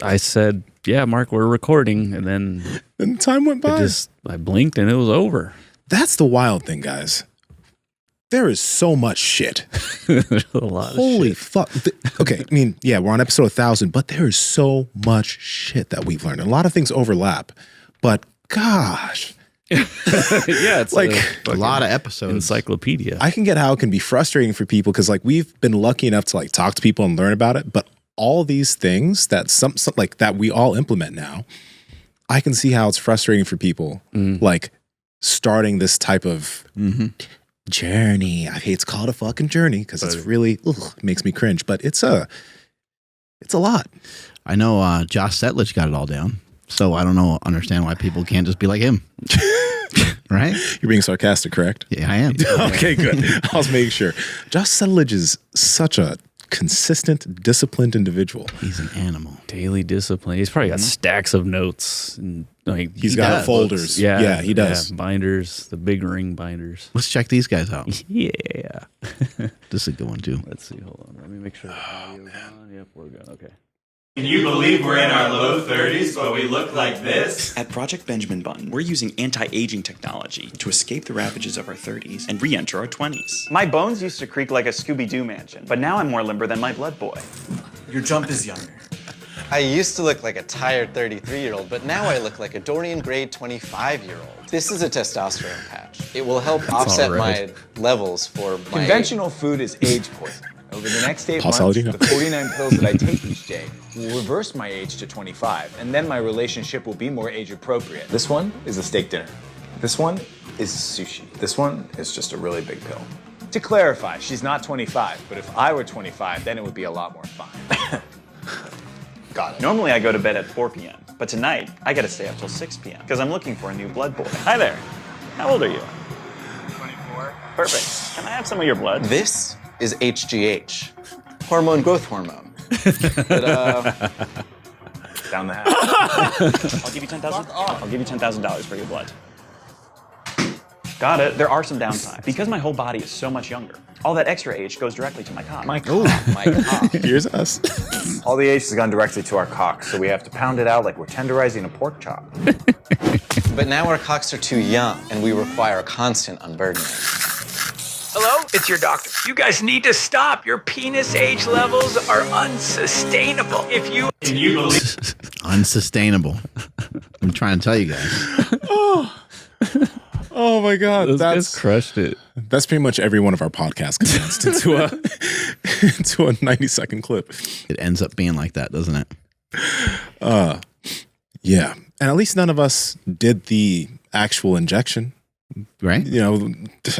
I said, yeah, Mark, we're recording. And then time went by. I blinked and it was over. That's the wild thing, guys. There is so much shit. There's a lot Holy of shit. fuck. Okay, I mean, yeah, we're on episode 1000, but there is so much shit that we've learned. A lot of things overlap, but gosh. Yeah, it's like a lot of episodes. Encyclopedia. I can get how it can be frustrating for people because like we've been lucky enough to like talk to people and learn about it, but all these things that some like that we all implement now, I can see how it's frustrating for people like starting this type of journey. I hate it's called a fucking journey because it's really makes me cringe, but it's a lot. I know Josh Setlich got it all down, so I don't understand why people can't just be like him. Right? You're being sarcastic, correct? Yeah, I am. Okay, good. I was making sure. Josh Setlich is such a consistent, disciplined individual. He's an animal. Daily discipline. He's probably got stacks of notes and like he's got folders. Books. Yeah, he does. Yeah, binders, the big ring binders. Let's check these guys out. Yeah. This is a good one too. Let's see. Hold on. Let me make sure. On. Yep, we're good. Okay. Can you believe we're in our low 30s, but we look like this? At Project Benjamin Button, we're using anti-aging technology to escape the ravages of our 30s and re-enter our 20s. My bones used to creak like a Scooby-Doo mansion, but now I'm more limber than my blood boy. Your jump is younger. I used to look like a tired 33-year-old, but now I look like a Dorian grade 25-year-old. This is a testosterone patch. It will help offset my levels for my... Conventional food is age poison. Over the next 8 months, Saladino. the 49 pills that I take each day will reverse my age to 25, and then my relationship will be more age appropriate. This one is a steak dinner. This one is sushi. This one is just a really big pill. To clarify, she's not 25, but if I were 25, then it would be a lot more fun. Got it. Normally I go to bed at 4 p.m., but tonight I gotta stay up till 6 p.m. because I'm looking for a new blood boy. Hi there. How old are you? 24. Perfect. Can I have some of your blood? This is HGH, hormone growth hormone. But, Down the hatch. I'll give you $10,000. I'll give you $10,000 for your blood. Got it. There are some downsides. Because my whole body is so much younger, all that extra H goes directly to my cock. My cock. Here's us. All the H has gone directly to our cock, so we have to pound it out like we're tenderizing a pork chop. but now our cocks are too young, and we require a constant unburdening. Hello? It's your doctor. You guys need to stop. Your penis age levels are unsustainable. If you... Can you believe? Unsustainable. I'm trying to tell you guys. Oh my God, Those guys crushed it. That's pretty much every one of our podcasts condensed into a 90-second clip. It ends up being like that, doesn't it? Yeah, and at least none of us did the actual injection. Right? You know,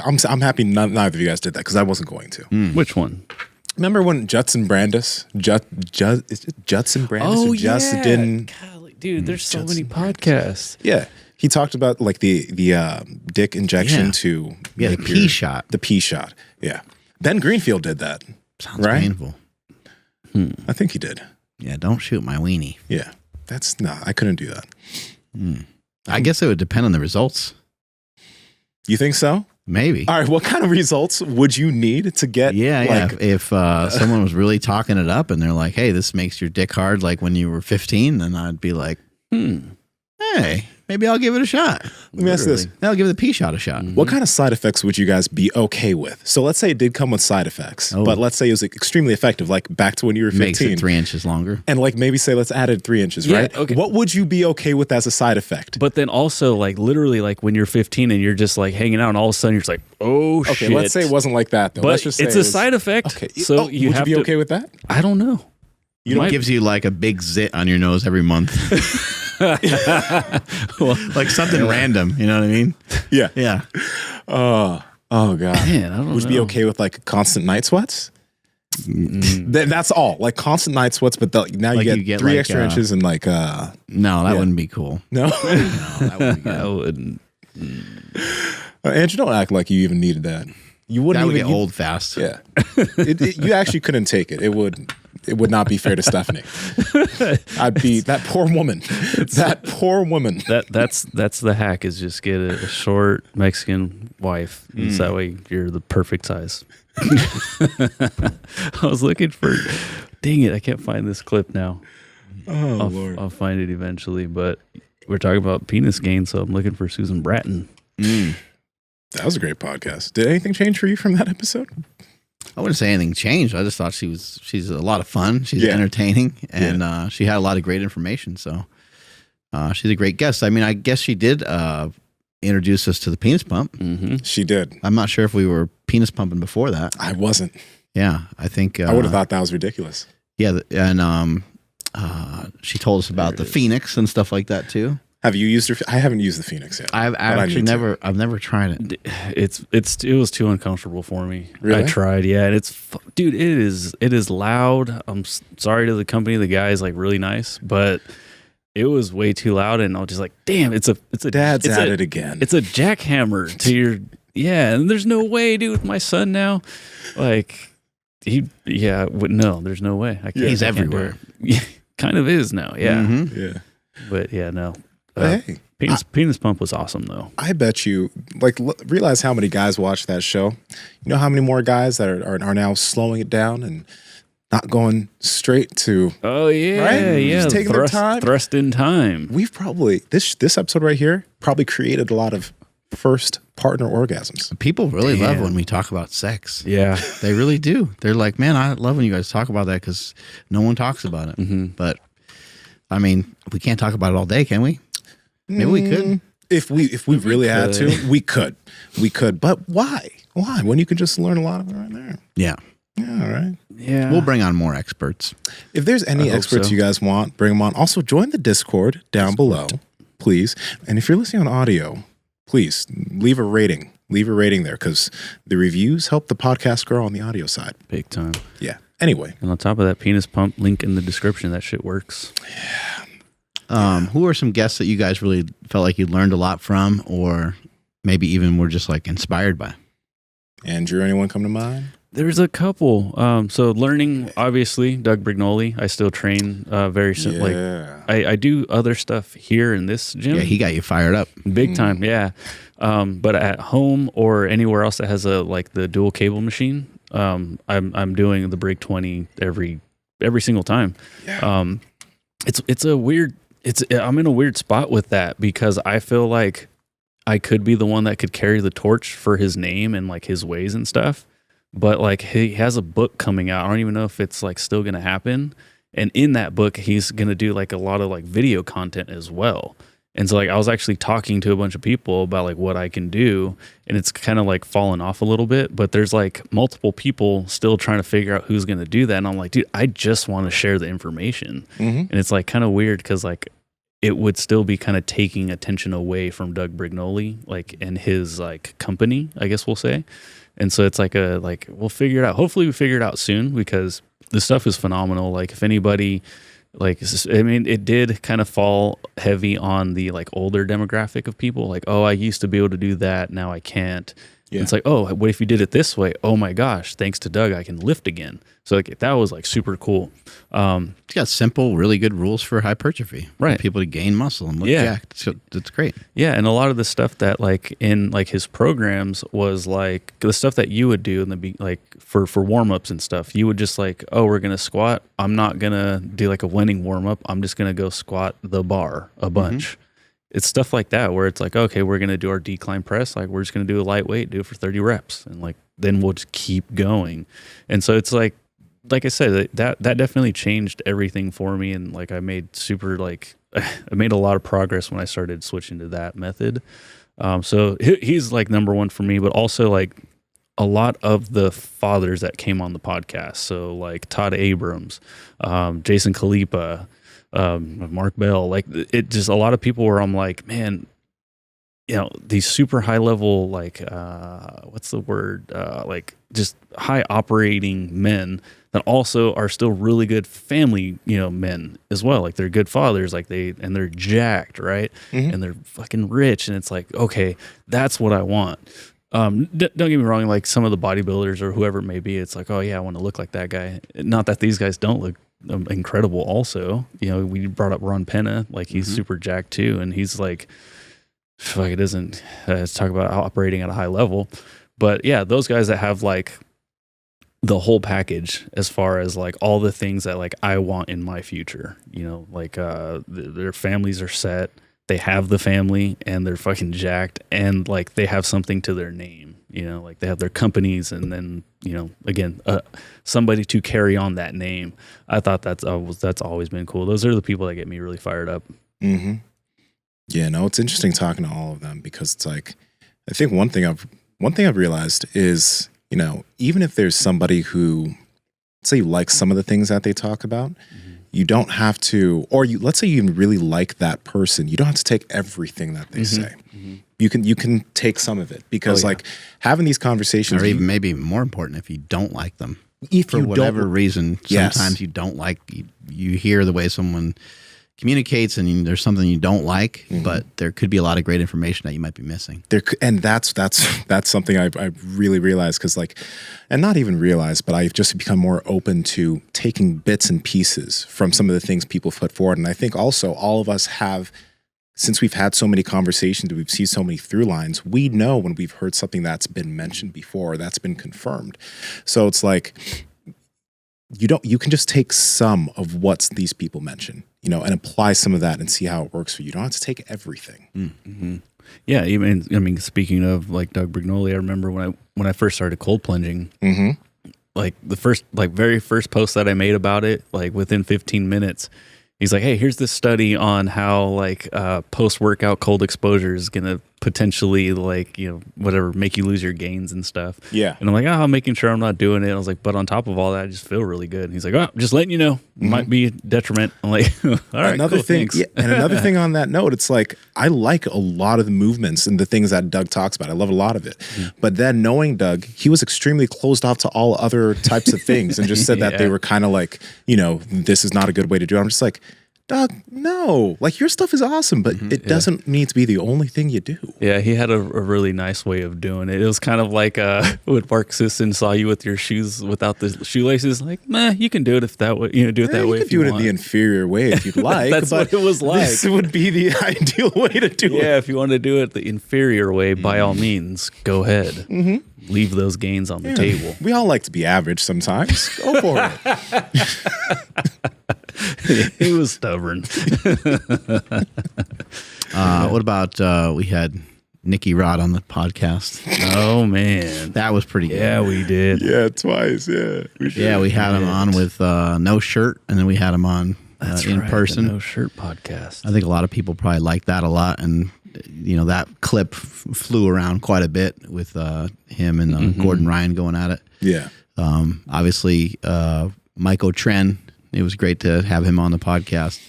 I'm happy neither of you guys did that because I wasn't going to. Which one? Remember when Judson Brandis, is it Judson Brandis? Oh, or Justin? Golly, dude, there's so many podcasts. Yeah, he talked about like the dick injection to the pee shot. The pee shot. Yeah, Ben Greenfield did that. Sounds painful. I think he did. Yeah, don't shoot my weenie. Yeah, I couldn't do that. I guess it would depend on the results. You think so? Maybe. All right. What kind of results would you need to get? If someone was really talking it up and they're like, "Hey, this makes your dick hard," like when you were 15, then I'd be like, "Hey, maybe I'll give it a shot." Let me ask this: I'll give the pee shot a shot. What kind of side effects would you guys be okay with? So let's say it did come with side effects, but let's say it was extremely effective, like back to when you were 15. Makes it 3 inches longer. And like maybe say let's add it 3 inches, right? Okay. What would you be okay with as a side effect? But then also, like, literally, like, when you're 15 and you're just, like, hanging out and all of a sudden you're just like, oh, okay, shit. let's say it wasn't like that, though. But Let's just say it's a side effect. Okay. So you would have you be to, okay with that? I don't know. It gives you like a big zit on your nose every month. Like something random, you know what I mean? Yeah. Yeah. Oh God. Man, I don't Would you be know. okay with like constant night sweats? That's all. Like constant night sweats, but now Like you get 3 like, extra inches and like No, that wouldn't be cool. no. That wouldn't be good. I wouldn't. Andrew, don't act like you even needed that. You wouldn't That would even get old fast. Yeah. You actually couldn't take it. It would not be fair to Stephanie. I'd be that poor woman. That poor woman. That's the hack is just get a short Mexican wife. So that way you're the perfect size. I was looking for, dang it, I can't find this clip now. Oh, Lord. I'll find it eventually, but we're talking about penis gain, so I'm looking for Susan Bratton. That was a great podcast. Did anything change for you from that episode? I wouldn't say anything changed. I just thought she's a lot of fun. She's entertaining, and she had a lot of great information. So she's a great guest. I mean, I guess she did introduce us to the penis pump. Mm-hmm. She did. I'm not sure if we were penis pumping before that. I wasn't. Yeah, I think I would have thought that was ridiculous. Yeah, and she told us about the Phoenix and stuff like that too. Have you used her? I haven't used the Phoenix yet. I've actually never. I've never tried it. It was too uncomfortable for me. Really? I tried, yeah. And dude, it is loud. I'm sorry to the company. The guy is like really nice, but it was way too loud, and I was just like, damn, it's a Dad's at it again. It's a jackhammer to your and there's no way, dude. With my son now, like no, there's no way. He's everywhere. Yeah, kind of is now, yeah. Mm-hmm. Yeah. But yeah, no. Hey, penis pump was awesome though. I bet you realize how many guys watch that show. You know how many more guys that are now slowing it down and not going straight to right? Just taking their time. Thrust in time. We've probably this episode right here probably created a lot of first partner orgasms. People really love when we talk about sex. Yeah, they really do. They're like, man, I love when you guys talk about that because no one talks about it. Mm-hmm. But I mean, we can't talk about it all day, can we? Maybe we could. If we really had to, we could. But why? Why? When you could just learn a lot of it right there. Yeah. Yeah, all right. Yeah. We'll bring on more experts. If there's any experts you guys want, bring them on. Also, join the Discord down below, please. And if you're listening on audio, please leave a rating. Leave a rating there because the reviews help the podcast grow on the audio side. Big time. Yeah. Anyway. And on top of that, penis pump link in the description. That shit works. Who are some guests that you guys really felt like you learned a lot from, or maybe even were just like inspired by? Andrew, anyone come to mind? There's a couple. So learning, obviously, Doug Brignoli. I still train very simply. Yeah. I do other stuff here in this gym. Yeah, he got you fired up. Big time, yeah. But at home or anywhere else that has the dual cable machine, I'm doing the Brig 20 every single time. Yeah. It's a weird. I'm in a weird spot with that because I feel like I could be the one that could carry the torch for his name and like his ways and stuff. But like he has a book coming out. I don't even know if it's like still going to happen. And in that book, he's going to do like a lot of like video content as well. And so like I was actually talking to a bunch of people about like what I can do, and it's kind of like fallen off a little bit, but there's like multiple people still trying to figure out who's going to do that. And I'm like, dude, I just want to share the information. And it's like kind of weird because like it would still be kind of taking attention away from Doug Brignoli, like, and his like company, I guess we'll say. And so it's like we'll figure it out. Hopefully we figure it out soon because the stuff is phenomenal. Like if anybody, like, I mean, it did kind of fall heavy on the like older demographic of people. Like, oh, I used to be able to do that. Now I can't. Yeah. It's like, oh, what if you did it this way? Oh my gosh, thanks to Doug, I can lift again. So like that was like super cool. It's got simple, really good rules for hypertrophy. Right. For people to gain muscle and look jacked. So it's great. Yeah, and a lot of the stuff that like in like his programs was like the stuff that you would do in the like for warm-ups and stuff. You would just like, oh, we're gonna squat. I'm not gonna do like a winning warm-up. I'm just gonna go squat the bar a bunch. It's stuff like that where it's like, okay, we're going to do our decline press. Like we're just going to do a lightweight, do it for 30 reps. And like, then we'll just keep going. And so it's like I said, that definitely changed everything for me. And like, I made I made a lot of progress when I started switching to that method. So he's like number one for me, but also like a lot of the fathers that came on the podcast. So like Todd Abrams, Jason Khalipa, Mark Bell, like it just a lot of people where I'm like, man, you know, these super high level, like, what's the word? Like just high operating men that also are still really good family, you know, men as well. Like they're good fathers, like and they're jacked, right? And they're fucking rich. And it's like, okay, that's what I want. Don't get me wrong. Like some of the bodybuilders or whoever it may be, it's like, oh yeah, I want to look like that guy. Not that these guys don't look incredible also. You know, we brought up Ron Penna, like he's super jacked too, and he's like it doesn't talk about operating at a high level. But yeah, those guys that have like the whole package as far as like all the things that like I want in my future, you know, like their families are set, they have the family and they're fucking jacked, and like they have something to their name, you know, like they have their companies, and then, you know, again, somebody to carry on that name. I thought that's always been cool. Those are the people that get me really fired up. Yeah, no, it's interesting talking to all of them because it's like, I think one thing I've realized is, you know, even if there's somebody who, say you like some of the things that they talk about, you don't have to, or let's say you really like that person, you don't have to take everything that they say. You can take some of it because like having these conversations, or even maybe more important, if you don't like them, if for you whatever don't, reason, sometimes you don't like, you hear the way someone communicates and there's something you don't like, but there could be a lot of great information that you might be missing. And that's something I really realized, because like, and not even realized, but I've just become more open to taking bits and pieces from some of the things people put forward. And I think also all of us have, since we've had so many conversations, we've seen so many through lines, we know when we've heard something that's been mentioned before, that's been confirmed. So it's like, you can just take some of what these people mention, you know, and apply some of that and see how it works for you. You don't have to take everything. Yeah, I mean, speaking of like Doug Brignoli, I remember when I first started cold plunging, like the very first post that I made about it, like within 15 minutes, he's like, hey, here's this study on how like post-workout cold exposure is going to potentially like, whatever, make you lose your gains and stuff. Yeah. And I'm like, I'm making sure I'm not doing it. I was like, but on top of all that, I just feel really good. And he's like, just letting you know, might be a detriment. I'm like, all right, another cool, thing, thanks. and another thing on that note, it's like I like a lot of the movements and the things that Doug talks about. I love a lot of it. But then knowing Doug, he was extremely closed off to all other types of things and just said that they were kind of like, this is not a good way to do it. I'm just like, Doug, no, like your stuff is awesome, but it doesn't need to be the only thing you do. Yeah, he had a really nice way of doing it. It was kind of like when Mark Sisson saw you with your shoes without the shoelaces, like, you can do it if that way, do it that way. You could do it in the inferior way if you'd like. That's but what it was like. This would be the ideal way to do it. Yeah, if you want to do it the inferior way, by all means, go ahead. Leave those gains on the table. We all like to be average sometimes. Go for it. He was stubborn. What about we had Nikki Rod on the podcast? Oh man, that was pretty good. Yeah, we did. Yeah, twice. Yeah, we had him on with no shirt, and then we had him on in person. The No Shirt podcast. I think a lot of people probably like that a lot, and that clip flew around quite a bit with him and Gordon Ryan going at it. Yeah. Obviously, Mike O'Tren. It was great to have him on the podcast.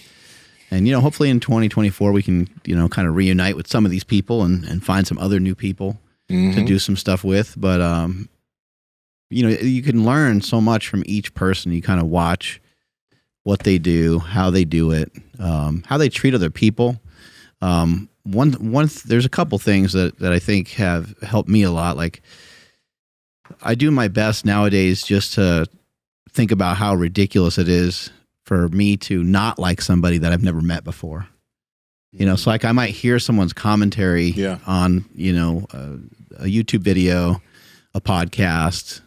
And, hopefully in 2024, we can, kind of reunite with some of these people and find some other new people to do some stuff with. But, you can learn so much from each person. You kind of watch what they do, how they do it, how they treat other people. There's a couple things that I think have helped me a lot. Like, I do my best nowadays just to think about how ridiculous it is for me to not like somebody that I've never met before. So like I might hear someone's commentary on, a YouTube video, a podcast.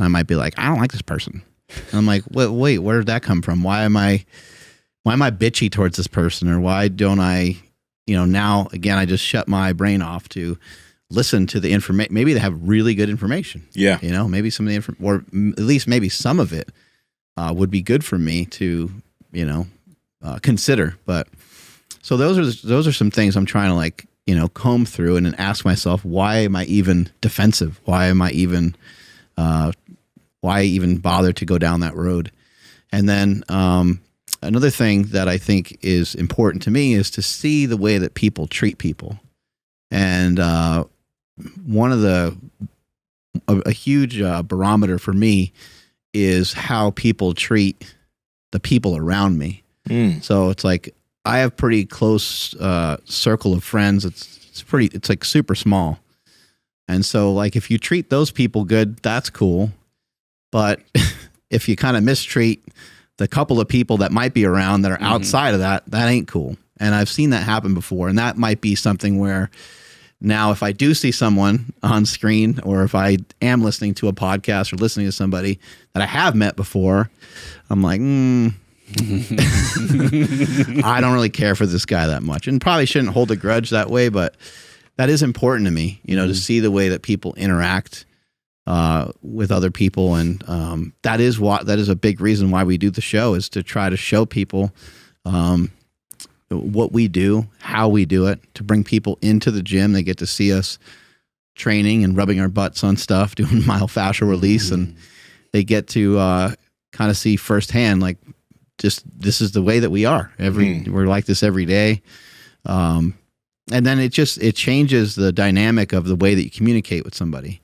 I might be like, I don't like this person. And I'm like, wait, where did that come from? Why am I bitchy towards this person? Or why don't I, now again, I just shut my brain off to listen to the information. Maybe they have really good information. Yeah. Maybe some of the information, or at least maybe some of it would be good for me to, consider. But so those are some things I'm trying to like, comb through and then ask myself, why am I even defensive? Why even bother to go down that road? And then another thing that I think is important to me is to see the way that people treat people. And one of a huge barometer for me is how people treat the people around me. So it's like I have pretty close circle of friends. It's like super small. And so like if you treat those people good, that's cool. But if you kind of mistreat the couple of people that might be around that are outside of that ain't cool. And I've seen that happen before. And that might be something where now if I do see someone on screen, or if I am listening to a podcast or listening to somebody that I have met before, I'm like, I don't really care for this guy that much, and probably shouldn't hold a grudge that way, but that is important to me, to see the way that people interact with other people. And that is a big reason why we do the show, is to try to show people what we do, how we do it, to bring people into the gym. They get to see us training and rubbing our butts on stuff, doing myofascial release, and they get to kind of see firsthand, like, just this is the way that we are. We're like this every day. And then it changes the dynamic of the way that you communicate with somebody.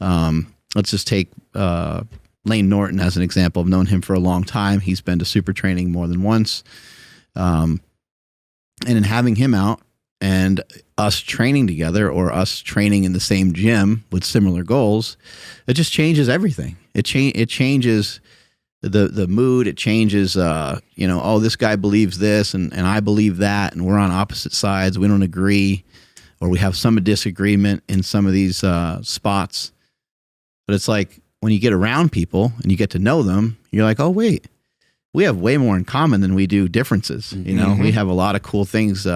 Let's just take Lane Norton as an example. I've known him for a long time. He's been to super training more than once. And in having him out and us training together, or us training in the same gym with similar goals, it just changes everything. It changes the mood. It changes, this guy believes this and I believe that, and we're on opposite sides. We don't agree, or we have some disagreement in some of these spots. But it's like when you get around people and you get to know them, you're like, oh, wait, we have way more in common than we do differences. We have a lot of cool things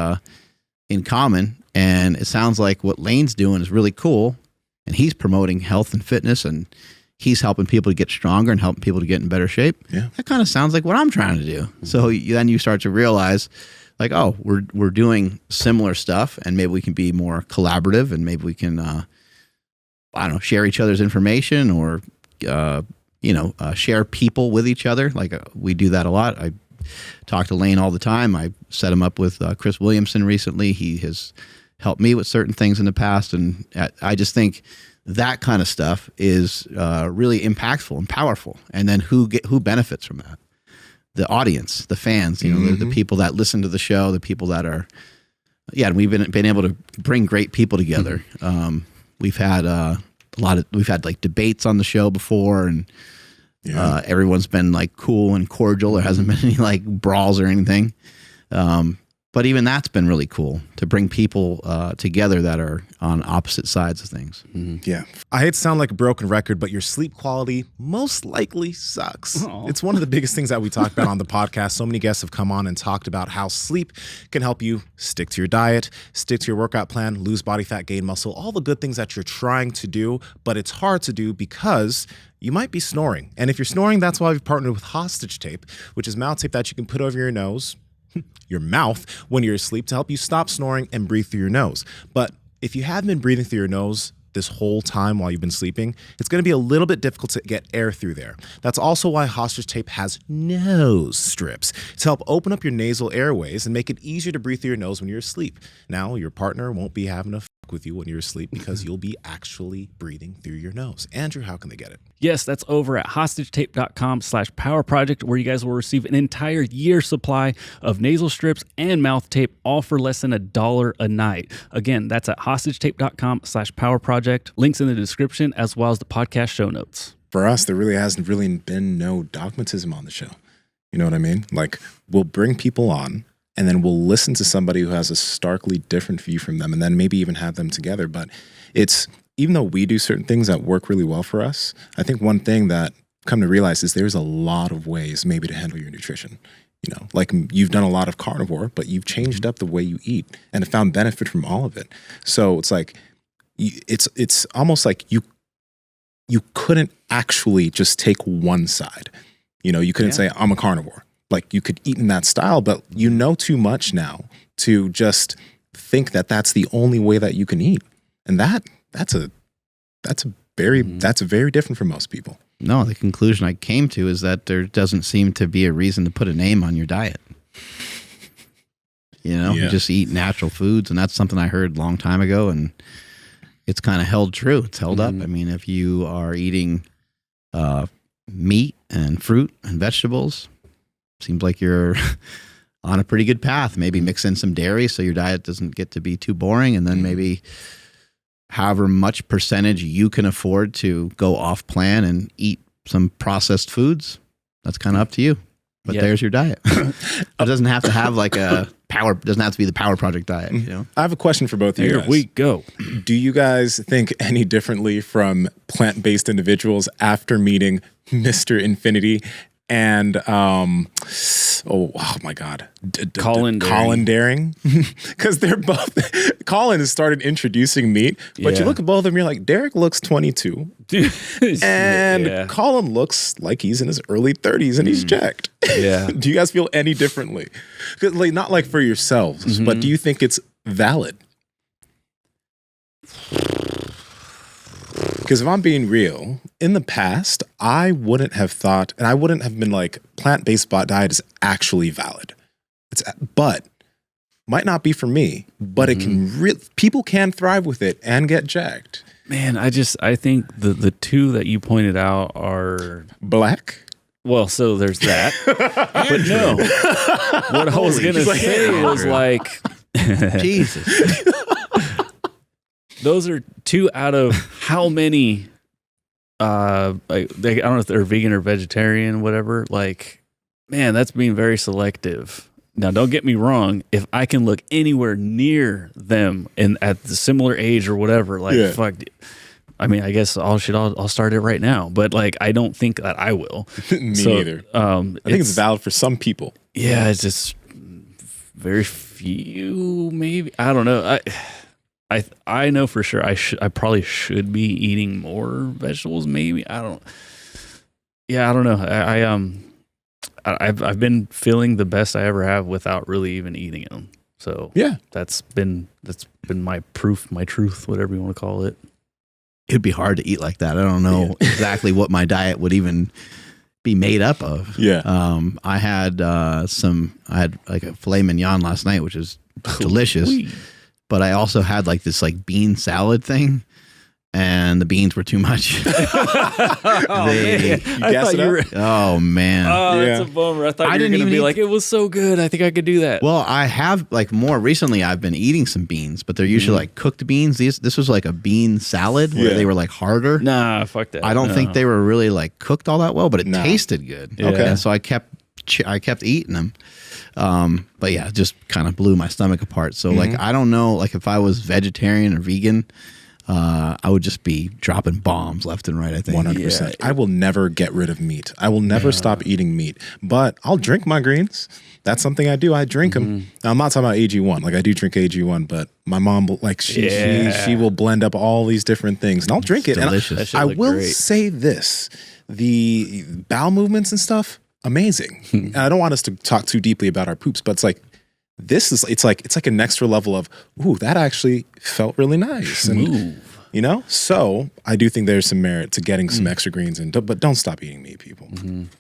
in common. And it sounds like what Lane's doing is really cool. And he's promoting health and fitness, and he's helping people to get stronger and helping people to get in better shape. Yeah. That kind of sounds like what I'm trying to do. So then you start to realize like, oh, we're doing similar stuff, and maybe we can be more collaborative, and maybe we can, I don't know, share each other's information, or share people with each other. Like we do that a lot. I talk to Lane all the time. I set him up with Chris Williamson recently. He has helped me with certain things in the past, and I just think that kind of stuff is really impactful and powerful. And then who benefits from that? The audience, the fans, the people that listen to the show, the people that are, and we've been able to bring great people together. We've had we've had like debates on the show before, and everyone's been like cool and cordial. There hasn't been any like brawls or anything. But even that's been really cool to bring people together that are on opposite sides of things. Yeah. I hate to sound like a broken record, but your sleep quality most likely sucks. Aww. It's one of the biggest things that we talk about on the podcast. So many guests have come on and talked about how sleep can help you stick to your diet, stick to your workout plan, lose body fat, gain muscle, all the good things that you're trying to do, but it's hard to do because you might be snoring. And if you're snoring, that's why we've partnered with Hostage Tape, which is mouth tape that you can put over your nose, your mouth, when you're asleep to help you stop snoring and breathe through your nose. But if you have been breathing through your nose this whole time while you've been sleeping, it's going to be a little bit difficult to get air through there. That's also why Hostage Tape has nose strips to help open up your nasal airways and make it easier to breathe through your nose when you're asleep. Now, your partner won't be having to with you when you're asleep because you'll be actually breathing through your nose. Andrew, how can they get it? Yes, that's over at hostagetape.com/powerproject, where you guys will receive an entire year supply of nasal strips and mouth tape, all for less than $1 a night. Again, that's at hostagetape.com/powerproject. Links in the description, as well as the podcast show notes. For us, there really hasn't been no dogmatism on the show. You know what I mean? Like, we'll bring people on, and then we'll listen to somebody who has a starkly different view from them, and then maybe even have them together. But it's, even though we do certain things that work really well for us, I think one thing that I've come to realize is there's a lot of ways maybe to handle your nutrition. You know, like you've done a lot of carnivore, but you've changed up the way you eat and have found benefit from all of it. So it's like, it's almost like you couldn't actually just take one side. You know, you couldn't say, I'm a carnivore. Like you could eat in that style, but you know too much now to just think that that's the only way that you can eat. And that's very different from most people. No, the conclusion I came to is that there doesn't seem to be a reason to put a name on your diet. You just eat natural foods, and that's something I heard a long time ago, and it's kind of held true. It's held up. I mean, if you are eating meat and fruit and vegetables, seems like you're on a pretty good path. Maybe mix in some dairy so your diet doesn't get to be too boring, and then maybe however much percentage you can afford to go off plan and eat some processed foods. That's kind of up to you. But there's your diet. It doesn't have to have like doesn't have to be the Power Project diet. You know? I have a question for both of you guys. Here we go. Do you guys think any differently from plant-based individuals after meeting Mr. Infinity and oh my God, Colin Daring? Because they're both. Colin has started introducing meat, but you look at both of them, you're like, Derek looks 22, and Colin looks like he's in his early 30s and he's jacked. Yeah. Do you guys feel any differently? Like, not like for yourselves, but do you think it's valid? Because if I'm being real, in the past, I wouldn't have thought, and I wouldn't have been like, plant-based diet is actually valid. But might not be for me, but it can people can thrive with it and get jacked. Man, I think the two that you pointed out are black. Well, so there's that. But no, what I was going to say is like, Jesus. Those are two out of how many, I don't know if they're vegan or vegetarian, whatever. Like, man, that's being very selective. Now, don't get me wrong. If I can look anywhere near them and at the similar age or whatever, like, fuck. I mean, I guess I'll start it right now. But like, I don't think that I will. Me neither. I think it's valid for some people. Yeah, it's just very few, maybe. I don't know. I know for sure I probably should be eating more vegetables. Maybe I don't know. I've been feeling the best I ever have without really even eating them. So Yeah. that's been my proof, my truth, whatever you want to call it. It'd be hard to eat like that. I don't know exactly what my diet would even be made up of. Yeah. I had like a filet mignon last night, which is delicious. But I also had like this like bean salad thing, and the beans were too much. Oh man, that's a bummer. I thought you were going to be like, it was so good, I think I could do that. Well, I have like more recently. I've been eating some beans, but they're usually like cooked beans. This was like a bean salad where they were like harder. Nah, fuck that. I don't think they were really like cooked all that well, but it tasted good. Yeah. Okay, and so I kept eating them. But yeah, it just kind of blew my stomach apart. So like, I don't know, like if I was vegetarian or vegan, I would just be dropping bombs left and right, I think. 100%. I will never get rid of meat. I will never stop eating meat, but I'll drink my greens. That's something I do. I drink them. Now, I'm not talking about AG1. Like I do drink AG1, but my mom, like she will blend up all these different things and I'll drink it. Delicious. And I will say this, the bowel movements and stuff, amazing. And I don't want us to talk too deeply about our poops, but it's like, it's like an extra level of, ooh, that actually felt really nice. And, you know, so I do think there's some merit to getting some extra greens in, but don't stop eating meat, people.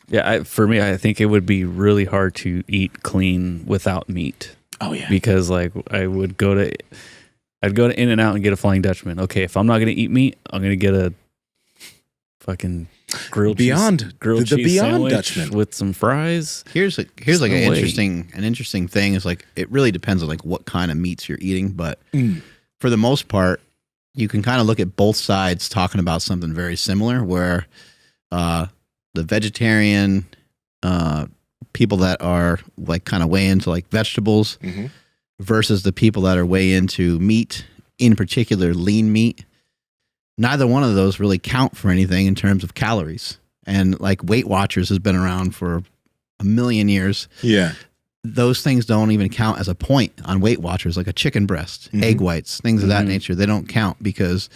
Yeah, for me, I think it would be really hard to eat clean without meat. Oh yeah, because like I'd go to In-N-Out and get a Flying Dutchman. Okay, if I'm not gonna eat meat, I'm gonna get a fucking grilled cheese Beyond sandwich Dutchman with some fries. Here's like an interesting thing is like it really depends on like what kind of meats you're eating, but for the most part, you can kind of look at both sides talking about something very similar. Where the vegetarian people that are like kind of way into like vegetables versus the people that are way into meat, in particular lean meat. Neither one of those really count for anything in terms of calories. And like Weight Watchers has been around for a million years. Yeah. Those things don't even count as a point on Weight Watchers, like a chicken breast, egg whites, things of that nature. They don't count because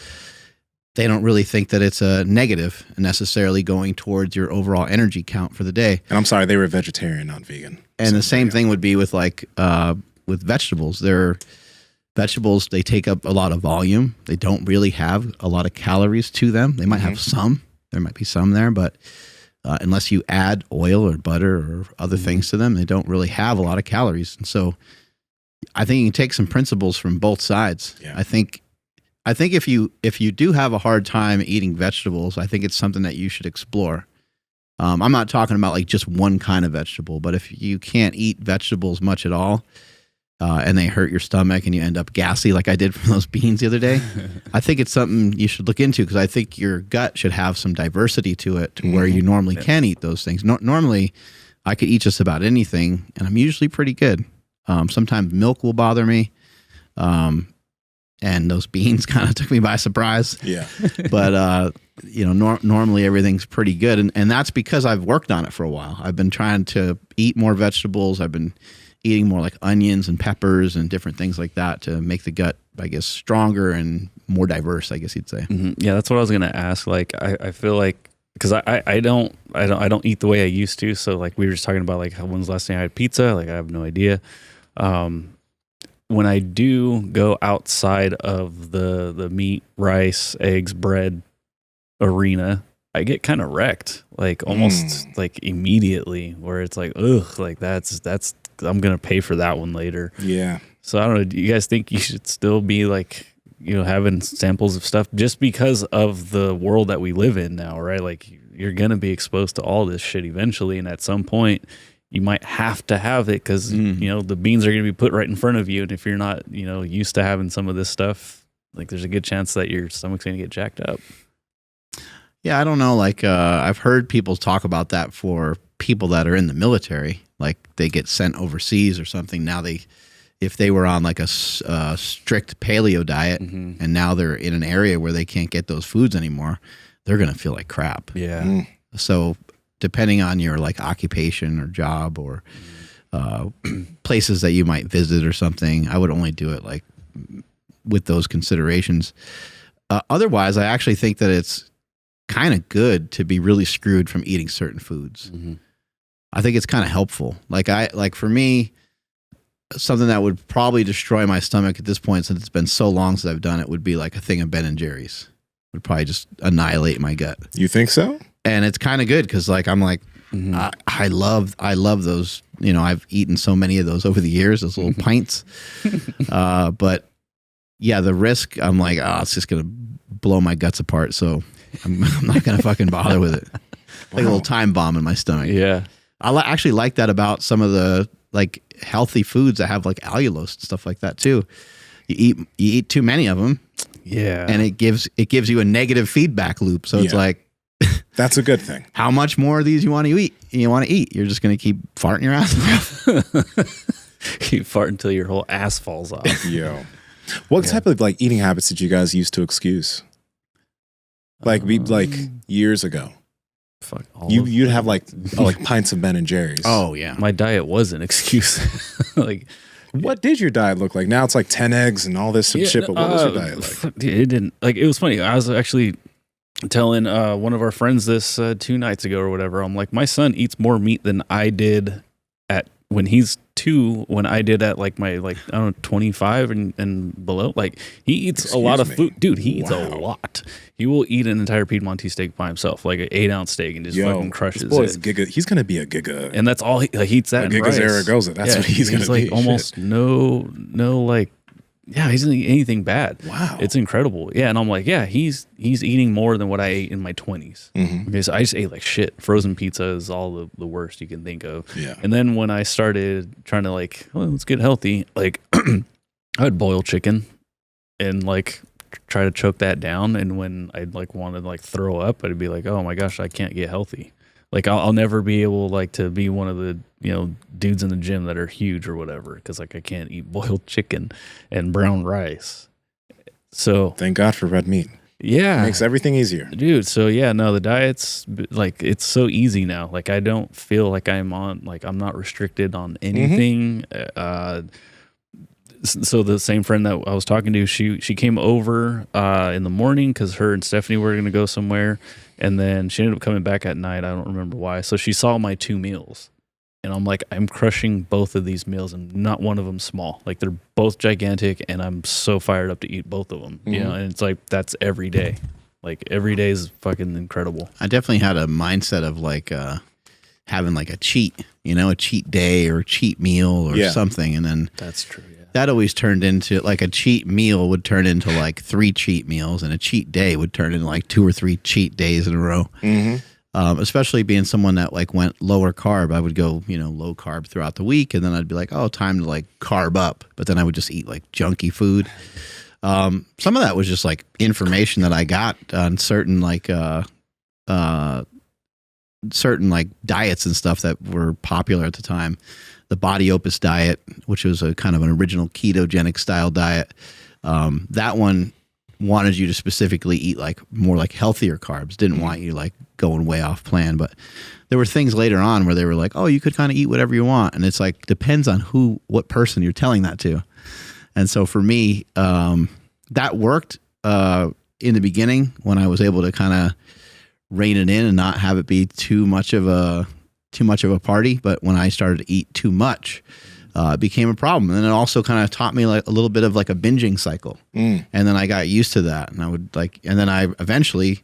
they don't really think that it's a negative necessarily going towards your overall energy count for the day. And I'm sorry, they were vegetarian, not vegan. And the same thing would be with like with vegetables. Vegetables, they take up a lot of volume. They don't really have a lot of calories to them. They might have some. There might be some there, but unless you add oil or butter or other things to them, they don't really have a lot of calories. And so I think you can take some principles from both sides. Yeah. I think if you do have a hard time eating vegetables, I think it's something that you should explore. I'm not talking about like just one kind of vegetable, but if you can't eat vegetables much at all, and they hurt your stomach and you end up gassy like I did from those beans the other day, I think it's something you should look into because I think your gut should have some diversity to it to where you normally can eat those things. Normally, I could eat just about anything, and I'm usually pretty good. Sometimes milk will bother me, and those beans kind of took me by surprise. Yeah. But, normally everything's pretty good, and that's because I've worked on it for a while. I've been trying to eat more vegetables. I've been eating more like onions and peppers and different things like that to make the gut, I guess, stronger and more diverse, I guess you'd say. Yeah, that's what I was gonna ask. Like, I feel like because I don't eat the way I used to. So like we were just talking about like when's the last time I had pizza? Like I have no idea. When I do go outside of the meat, rice, eggs, bread arena, I get kind of wrecked, like almost like immediately, where it's like, ugh, like that's I'm gonna pay for that one later. Yeah. So I don't know. Do you guys think you should still be like, having samples of stuff just because of the world that we live in now, right? Like you're gonna be exposed to all this shit eventually, and at some point you might have to have it because the beans are gonna be put right in front of you, and if you're not used to having some of this stuff, like there's a good chance that your stomach's gonna get jacked up. Yeah, I don't know. Like I've heard people talk about that for people that are in the military. Like they get sent overseas or something. Now if they were on like a strict paleo diet and now they're in an area where they can't get those foods anymore, they're going to feel like crap. Yeah. So depending on your like occupation or job or places that you might visit or something, I would only do it like with those considerations. Otherwise, I actually think that it's kind of good to be really screwed from eating certain foods. I think it's kind of helpful. Like for me, something that would probably destroy my stomach at this point, since it's been so long since I've done it, would be like a thing of Ben and Jerry's. Would probably just annihilate my gut. You think so? And it's kind of good because like I'm like, I love those. You know, I've eaten so many of those over the years, those little pints. But yeah, the risk, I'm like, it's just gonna blow my guts apart. So I'm not gonna fucking bother with it. Like a little time bomb in my stomach. Yeah, I actually like that about some of the like healthy foods that have like allulose and stuff like that too. You eat too many of them. Yeah. And it gives you a negative feedback loop. So it's like, that's a good thing. How much more of these you want to eat? You're just going to keep farting your ass off. Keep farting until your whole ass falls off. Yo. What type of like eating habits did you guys use to excuse? Like years ago. Fuck. You'd have like pints of Ben and Jerry's. Oh yeah. My diet was an excuse. Like, what did your diet look like? Now it's like 10 eggs and all this shit, but what was your diet like? It didn't, like, it was funny. I was actually telling one of our friends this 2 nights ago or whatever. I'm like, my son eats more meat than I did when he's 2, when I did at like my, like, I don't know, 25 and below. Like, he eats a lot of food. Dude, he eats a lot. He will eat an entire Piedmontese steak by himself, like an 8-ounce steak, and just fucking crushes it. Giga, he's going to be a giga. And that's all he eats that. Giga Zaragoza. That's what he's going to be. Like almost no, like, yeah, he doesn't eat anything bad. Wow. It's incredible. Yeah. And I'm like, yeah, he's eating more than what I ate in my 20s. Okay. So I just ate like shit. Frozen pizza is all the worst you can think of. Yeah. And then when I started trying to like, let's get healthy, like I would boil chicken and like try to choke that down. And when I'd like wanted to like throw up, I'd be like, oh my gosh, I can't get healthy. Like I'll never be able like to be one of the, you know, dudes in the gym that are huge or whatever, because like I can't eat boiled chicken and brown rice. So thank God for red meat. Yeah, it makes everything easier, dude. So yeah, no, the diet's like, it's so easy now. Like I don't feel like I'm not restricted on anything. So the same friend that I was talking to, she came over in the morning because her and Stephanie were going to go somewhere. And then she ended up coming back at night. I don't remember why. So she saw my 2 meals. And I'm like, I'm crushing both of these meals and not one of them small. Like they're both gigantic and I'm so fired up to eat both of them. You know, and it's like, that's every day. Like every day is fucking incredible. I definitely had a mindset of like having like a cheat day or a cheat meal or something. And then that's true. Yeah. That always turned into like a cheat meal would turn into like 3 cheat meals, and a cheat day would turn into like 2 or 3 cheat days in a row. Especially being someone that like went lower carb, I would go, low carb throughout the week, and then I'd be like, oh, time to like carb up. But then I would just eat like junky food. Some of that was just like information that I got on certain diets and stuff that were popular at the time. The Body Opus diet, which was a kind of an original ketogenic style diet. That one wanted you to specifically eat like more like healthier carbs. Didn't want you like going way off plan. But there were things later on where they were like, oh, you could kind of eat whatever you want. And it's like, depends on what person you're telling that to. And so for me, that worked in the beginning when I was able to kind of rein it in and not have it be too much of a party. But when I started to eat too much, it became a problem. And it also kind of taught me like a little bit of like a binging cycle. And then I got used to that, and then I eventually,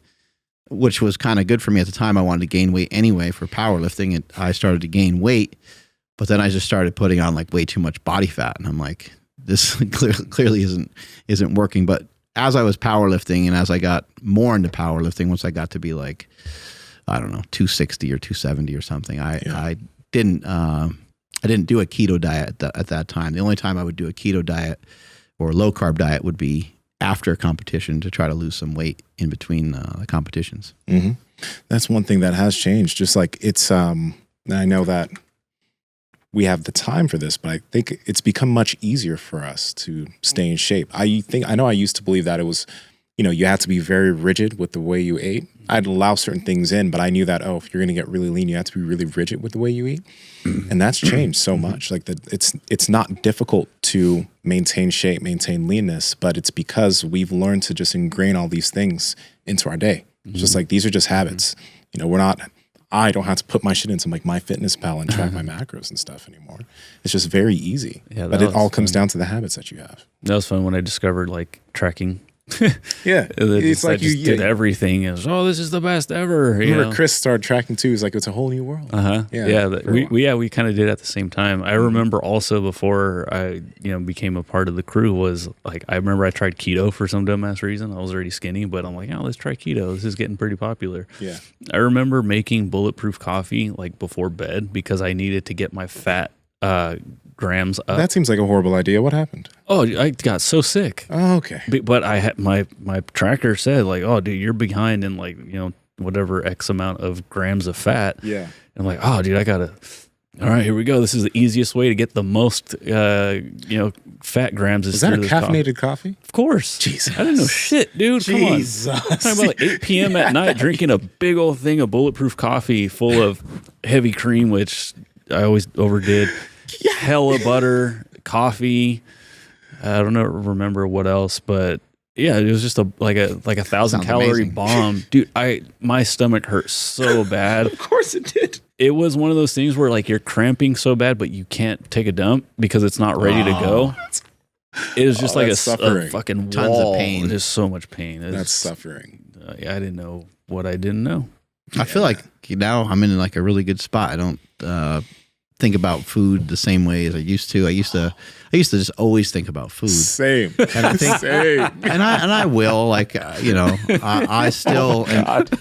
which was kind of good for me at the time, I wanted to gain weight anyway for powerlifting, and I started to gain weight, but then I just started putting on like way too much body fat, and I'm like, this clearly isn't working. But as I was powerlifting and as I got more into powerlifting, once I got to be like, I don't know, 260 or 270 or something, I didn't do a keto diet at that time. The only time I would do a keto diet or a low carb diet would be after a competition to try to lose some weight in between the competitions. That's one thing that has changed. Just like it's, I know that we have the time for this, but I think it's become much easier for us to stay in shape. I know I used to believe that it was, you had to be very rigid with the way you ate. I'd allow certain things in, but I knew that, if you're going to get really lean, you have to be really rigid with the way you eat. And that's changed so much. Like it's not difficult to maintain shape, maintain leanness, but it's because we've learned to just ingrain all these things into our day. It's just like, these are just habits. I don't have to put my shit into like MyFitnessPal and track my macros and stuff anymore. It's just very easy. Yeah, but it all comes down to the habits that you have. That was fun when I discovered like tracking. Yeah, it's like you did everything. It was, this is the best ever. Remember Chris started tracking too. He's like, it's a whole new world. We kind of did at the same time. I remember also before I became a part of the crew was like I remember I tried keto for some dumbass reason. I was already skinny, but I'm like, let's try keto. This is getting pretty popular. Yeah, I remember making bulletproof coffee like before bed because I needed to get my fat grams up. That seems like a horrible idea. What happened? Oh, I got so sick. Oh, okay. But I had my tracker said like, oh, dude, you're behind in like, whatever X amount of grams of fat. Yeah. And I'm like, oh, dude, all right, here we go. This is the easiest way to get the most, fat grams. Is that a caffeinated coffee? Of course. Jesus. I didn't know shit, dude. Jesus. Come on. I'm talking about like 8 p.m. at night drinking a big old thing of bulletproof coffee full of heavy cream, which I always overdid. Hella butter, coffee. I don't remember what else, but yeah, it was just like a 1,000-calorie bomb, dude. My stomach hurt so bad. Of course it did. It was one of those things where like you're cramping so bad, but you can't take a dump because it's not ready to go. It was just like a fucking tons wall. of pain. There's so much pain. That's suffering. I didn't know what I didn't know. I feel like now I'm in like a really good spot. I don't think about food the same way as I used to. I used to just always think about food. Same. And I think, and I will like, I still,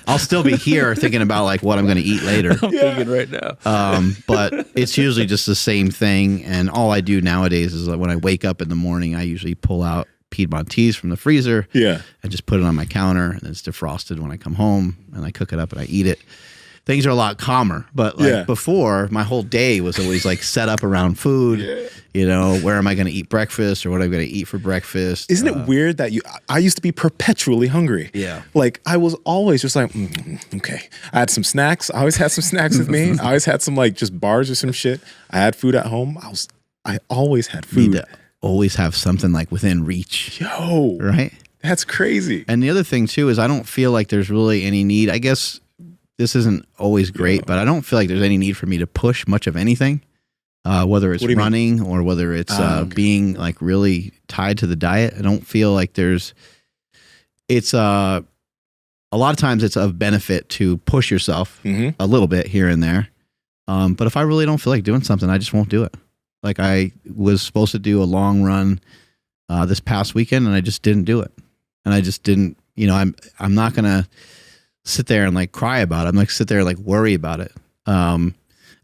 I'll still be here thinking about like what I'm going to eat later. I'm thinking right now. But it's usually just the same thing. And all I do nowadays is like when I wake up in the morning, I usually pull out Piedmontese from the freezer. Yeah. And just put it on my counter, and it's defrosted when I come home, and I cook it up and I eat it. Things are a lot calmer, but like before, my whole day was always like set up around food. Where am I going to eat breakfast, or what I'm going to eat for breakfast? Isn't it weird that I used to be perpetually hungry? Yeah. Like I was always just like, okay. I had some snacks. I always had some snacks with me. I always had some like just bars or some shit. I had food at home. I always had food. Need to always have something like within reach. Yo. Right? That's crazy. And the other thing too is I don't feel like there's really any need. I guess this isn't always great, but I don't feel like there's any need for me to push much of anything, whether it's running or whether it's being like really tied to the diet. I don't feel like it's a lot of times it's of benefit to push yourself a little bit here and there. But if I really don't feel like doing something, I just won't do it. Like I was supposed to do a long run this past weekend, and I just didn't do it. And I just didn't, I'm not going to sit there and like cry about it. I'm like sit there and like worry about it. And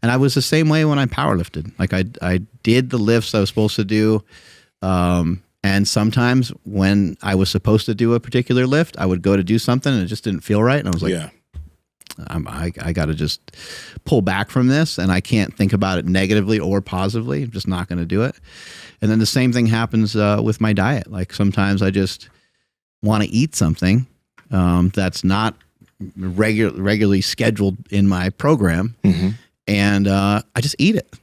I was the same way when I powerlifted. Like I did the lifts I was supposed to do. And sometimes when I was supposed to do a particular lift, I would go to do something and it just didn't feel right. And I was like, I got to just pull back from this, and I can't think about it negatively or positively. I'm just not going to do it. And then the same thing happens with my diet. Like sometimes I just want to eat something that's not regularly scheduled in my program, and I just eat it.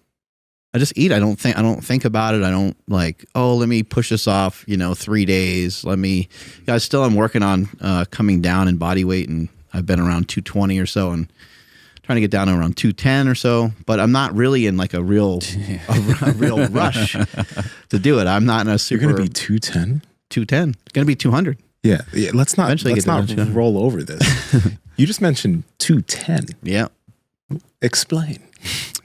I don't think about it. I don't like, let me push this off, 3 days. I'm working on coming down in body weight, and I've been around 220 or so, and trying to get down to around 210 or so, but I'm not really in like a real rush to do it. I'm not in a super. You're going to be 210? 210. It's going to be 200. Yeah. Let's not roll over this. You just mentioned 210. Yeah. Explain.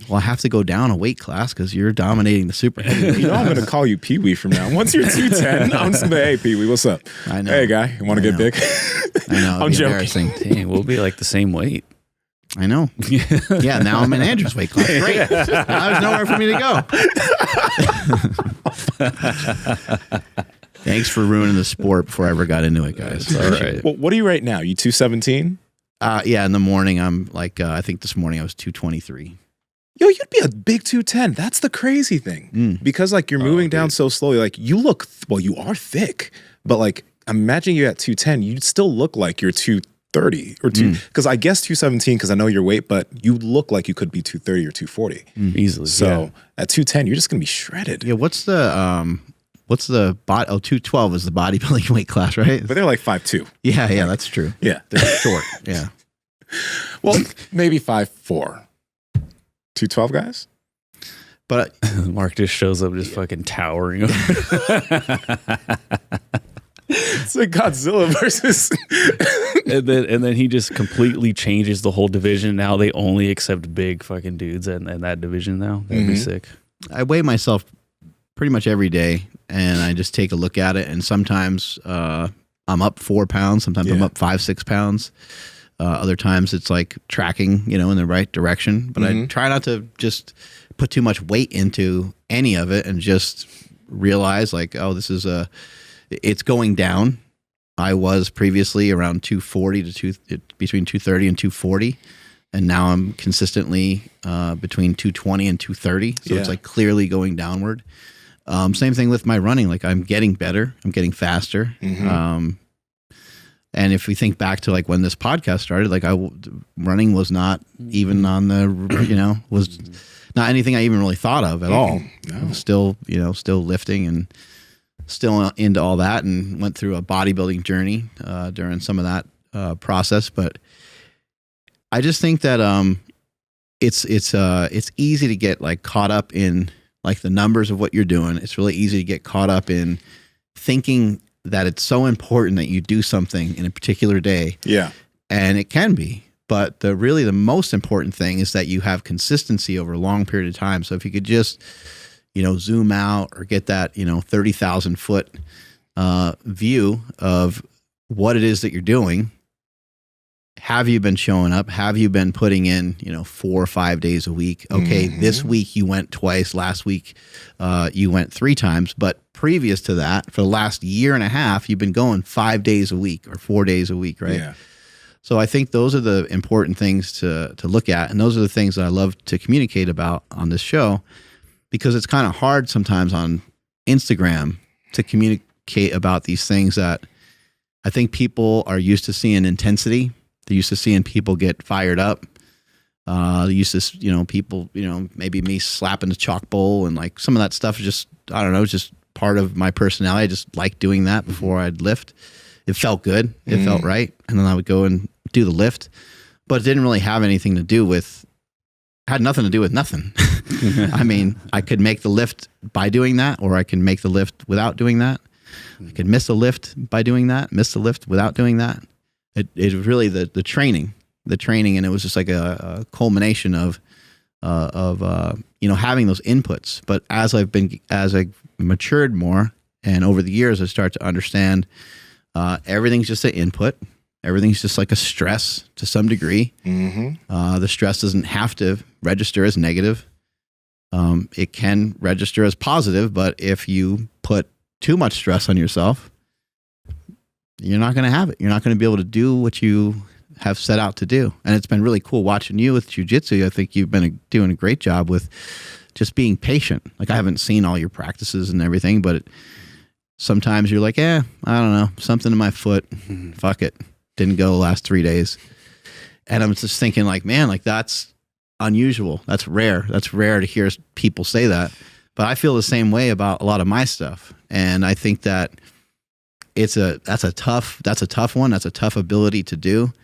Well, I have to go down a weight class because you're dominating the super heavy. I'm going to call you Pee Wee from now. Once you're 210, I'm just hey Pee Wee, what's up? I know. Hey guy, you want to get big? I know. I'm joking. Dang, we'll be like the same weight. I know. Yeah, now I'm in Andrew's weight class. Great. Now there's nowhere for me to go. Thanks for ruining the sport before I ever got into it, guys. All right. Well, what are you right now? You 217? Yeah, in the morning I'm like, I think this morning I was 223. Yo, you'd be a big 210. That's the crazy thing. Because like you're moving down so slowly. Like you look, you are thick, but like imagine you at 210, you'd still look like you're 230 or because I guess 217 because I know your weight, but you look like you could be 230 or 240 easily. So at 210, you're just gonna be shredded. Yeah. What's the body? 212 is the bodybuilding weight class, right? But they're like 5'2". Yeah, that's true. Yeah, they're short. Yeah. Well, maybe 5'4". 212 guys? But Mark just shows up just fucking towering. It's like Godzilla versus. and then he just completely changes the whole division. Now they only accept big fucking dudes in that division now. That'd be sick. I weigh myself pretty much every day, and I just take a look at it. And sometimes I'm up 4 pounds. Sometimes I'm up 5-6 pounds. Other times it's like tracking, in the right direction. But I try not to just put too much weight into any of it, and just realize like, oh, this is it's going down. I was previously around 240 between 230 and 240. And now I'm consistently between 220 and 230. So it's like clearly going downward. Same thing with my running. Like I'm getting better. I'm getting faster. And if we think back to like when this podcast started, like running was not even on the, was not anything I even really thought of at all. No. I was still, still lifting and still into all that, and went through a bodybuilding journey during some of that process. But I just think that it's easy to get like caught up in like the numbers of what you're doing. It's really easy to get caught up in thinking that it's so important that you do something in a particular day. Yeah. And it can be, but the most important thing is that you have consistency over a long period of time. So if you could just, zoom out or get that, 30,000 foot view of what it is that you're doing. Have you been showing up? Have you been putting in, 4 or 5 days a week? Okay, this week you went twice. Last week you went 3 times. But previous to that, for the last year and a half, you've been going 5 days a week or 4 days a week, right? Yeah. So I think those are the important things to look at. And those are the things that I love to communicate about on this show, because it's kind of hard sometimes on Instagram to communicate about these things that I think people are used to seeing intensity. They're used to seeing people get fired up. They're used to, people, maybe me slapping the chalk bowl, and like some of that stuff is just, I don't know, just part of my personality. I just like doing that before I'd lift. It felt good. It felt right. And then I would go and do the lift, but it didn't really have anything to do with, had nothing to do with nothing. I mean, I could make the lift by doing that, or I can make the lift without doing that. I could miss a lift by doing that, miss the lift without doing that. It was really the training, and it was just like a culmination of having those inputs. But as I've matured more, and over the years, I start to understand everything's just an input. Everything's just like a stress to some degree. The stress doesn't have to register as negative. It can register as positive, but if you put too much stress on yourself, you're not going to have it. You're not going to be able to do what you have set out to do. And it's been really cool watching you with jiu-jitsu. I think you've been doing a great job with just being patient. Like, I haven't seen all your practices and everything, but sometimes you're like, I don't know, something in my foot. Fuck it. Didn't go the last 3 days. And I'm just thinking like, man, like that's unusual. That's rare. That's rare to hear people say that. But I feel the same way about a lot of my stuff. And I think that that's a tough one. That's a tough ability to do.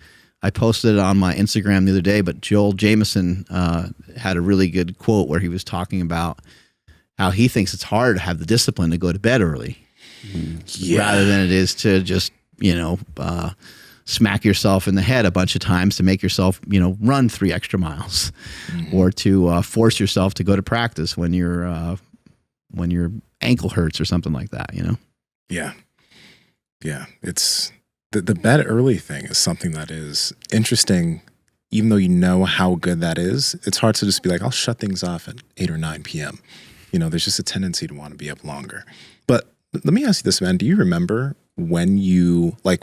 I posted it on my Instagram the other day, but Joel Jameson had a really good quote where he was talking about how he thinks it's hard to have the discipline to go to bed early rather than it is to just, smack yourself in the head a bunch of times to make yourself, run 3 extra miles or to force yourself to go to practice when your ankle hurts or something like that, Yeah. Yeah. It's the bed early thing is something that is interesting. Even though you know how good that is, it's hard to just be like, I'll shut things off at 8 or 9 p.m. There's just a tendency to want to be up longer. But let me ask you this, man. Do you remember when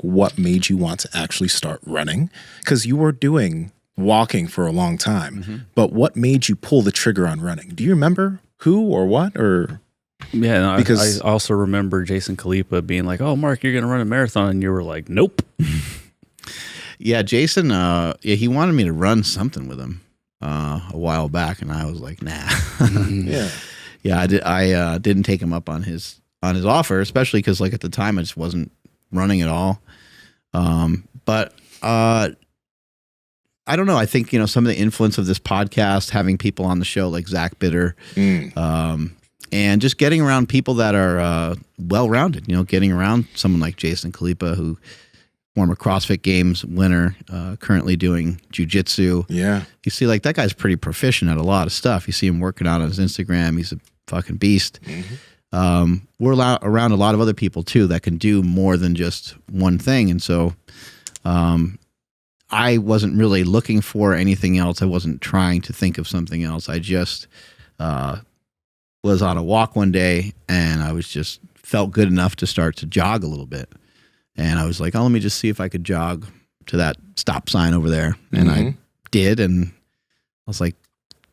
what made you want to actually start running? Because you were doing walking for a long time, but what made you pull the trigger on running? Do you remember who or what? Or yeah, no, because I also remember Jason Khalipa being like, "Oh, Mark, you're going to run a marathon," and you were like, "Nope." Yeah, Jason. He wanted me to run something with him a while back, and I was like, "Nah." Yeah. I did. I didn't take him up on his offer, especially because like at the time I just wasn't running at all. But I don't know. I think, some of the influence of this podcast, having people on the show like Zach Bitter, and just getting around people that are well-rounded, getting around someone like Jason Khalipa, who former CrossFit Games winner, currently doing jiu-jitsu. Yeah. You see, like, that guy's pretty proficient at a lot of stuff. You see him working out on his Instagram. He's a fucking beast. We're around a lot of other people, too, that can do more than just one thing. And so I wasn't really looking for anything else. I wasn't trying to think of something else. I just was on a walk one day, and I was just felt good enough to start to jog a little bit. And I was like, oh, let me just see if I could jog to that stop sign over there. And I did, and I was like,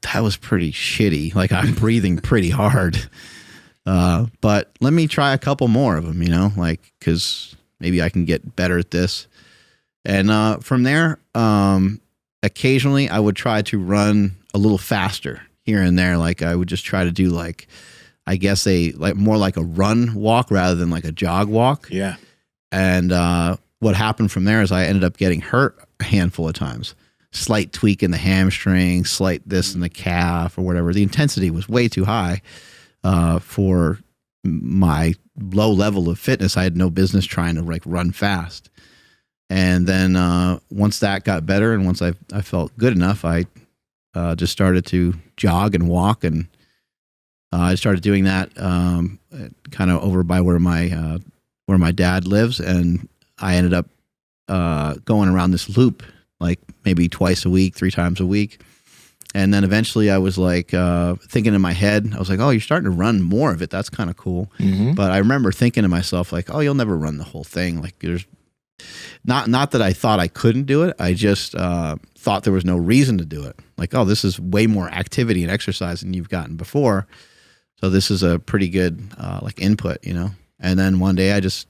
that was pretty shitty. Like, I'm breathing pretty hard. But let me try a couple more of them, because maybe I can get better at this. And from there, occasionally I would try to run a little faster here and there. Like, I would just try to do more like a run walk rather than like a jog walk. Yeah. And what happened from there is I ended up getting hurt a handful of times. Slight tweak in the hamstring, slight this in the calf or whatever. The intensity was way too high for my low level of fitness. I had no business trying to like run fast. And then once that got better and once I felt good enough, I just started to jog and walk. And I started doing that kind of over by where my dad lives. And I ended up going around this loop like maybe twice a week, 3 times a week. And then eventually I was like thinking in my head, I was like, oh, you're starting to run more of it. That's kind of cool. But I remember thinking to myself like, oh, you'll never run the whole thing. Like, there's not that I thought I couldn't do it. I just thought there was no reason to do it. Like, oh, this is way more activity and exercise than you've gotten before. So this is a pretty good like input, And then one day I just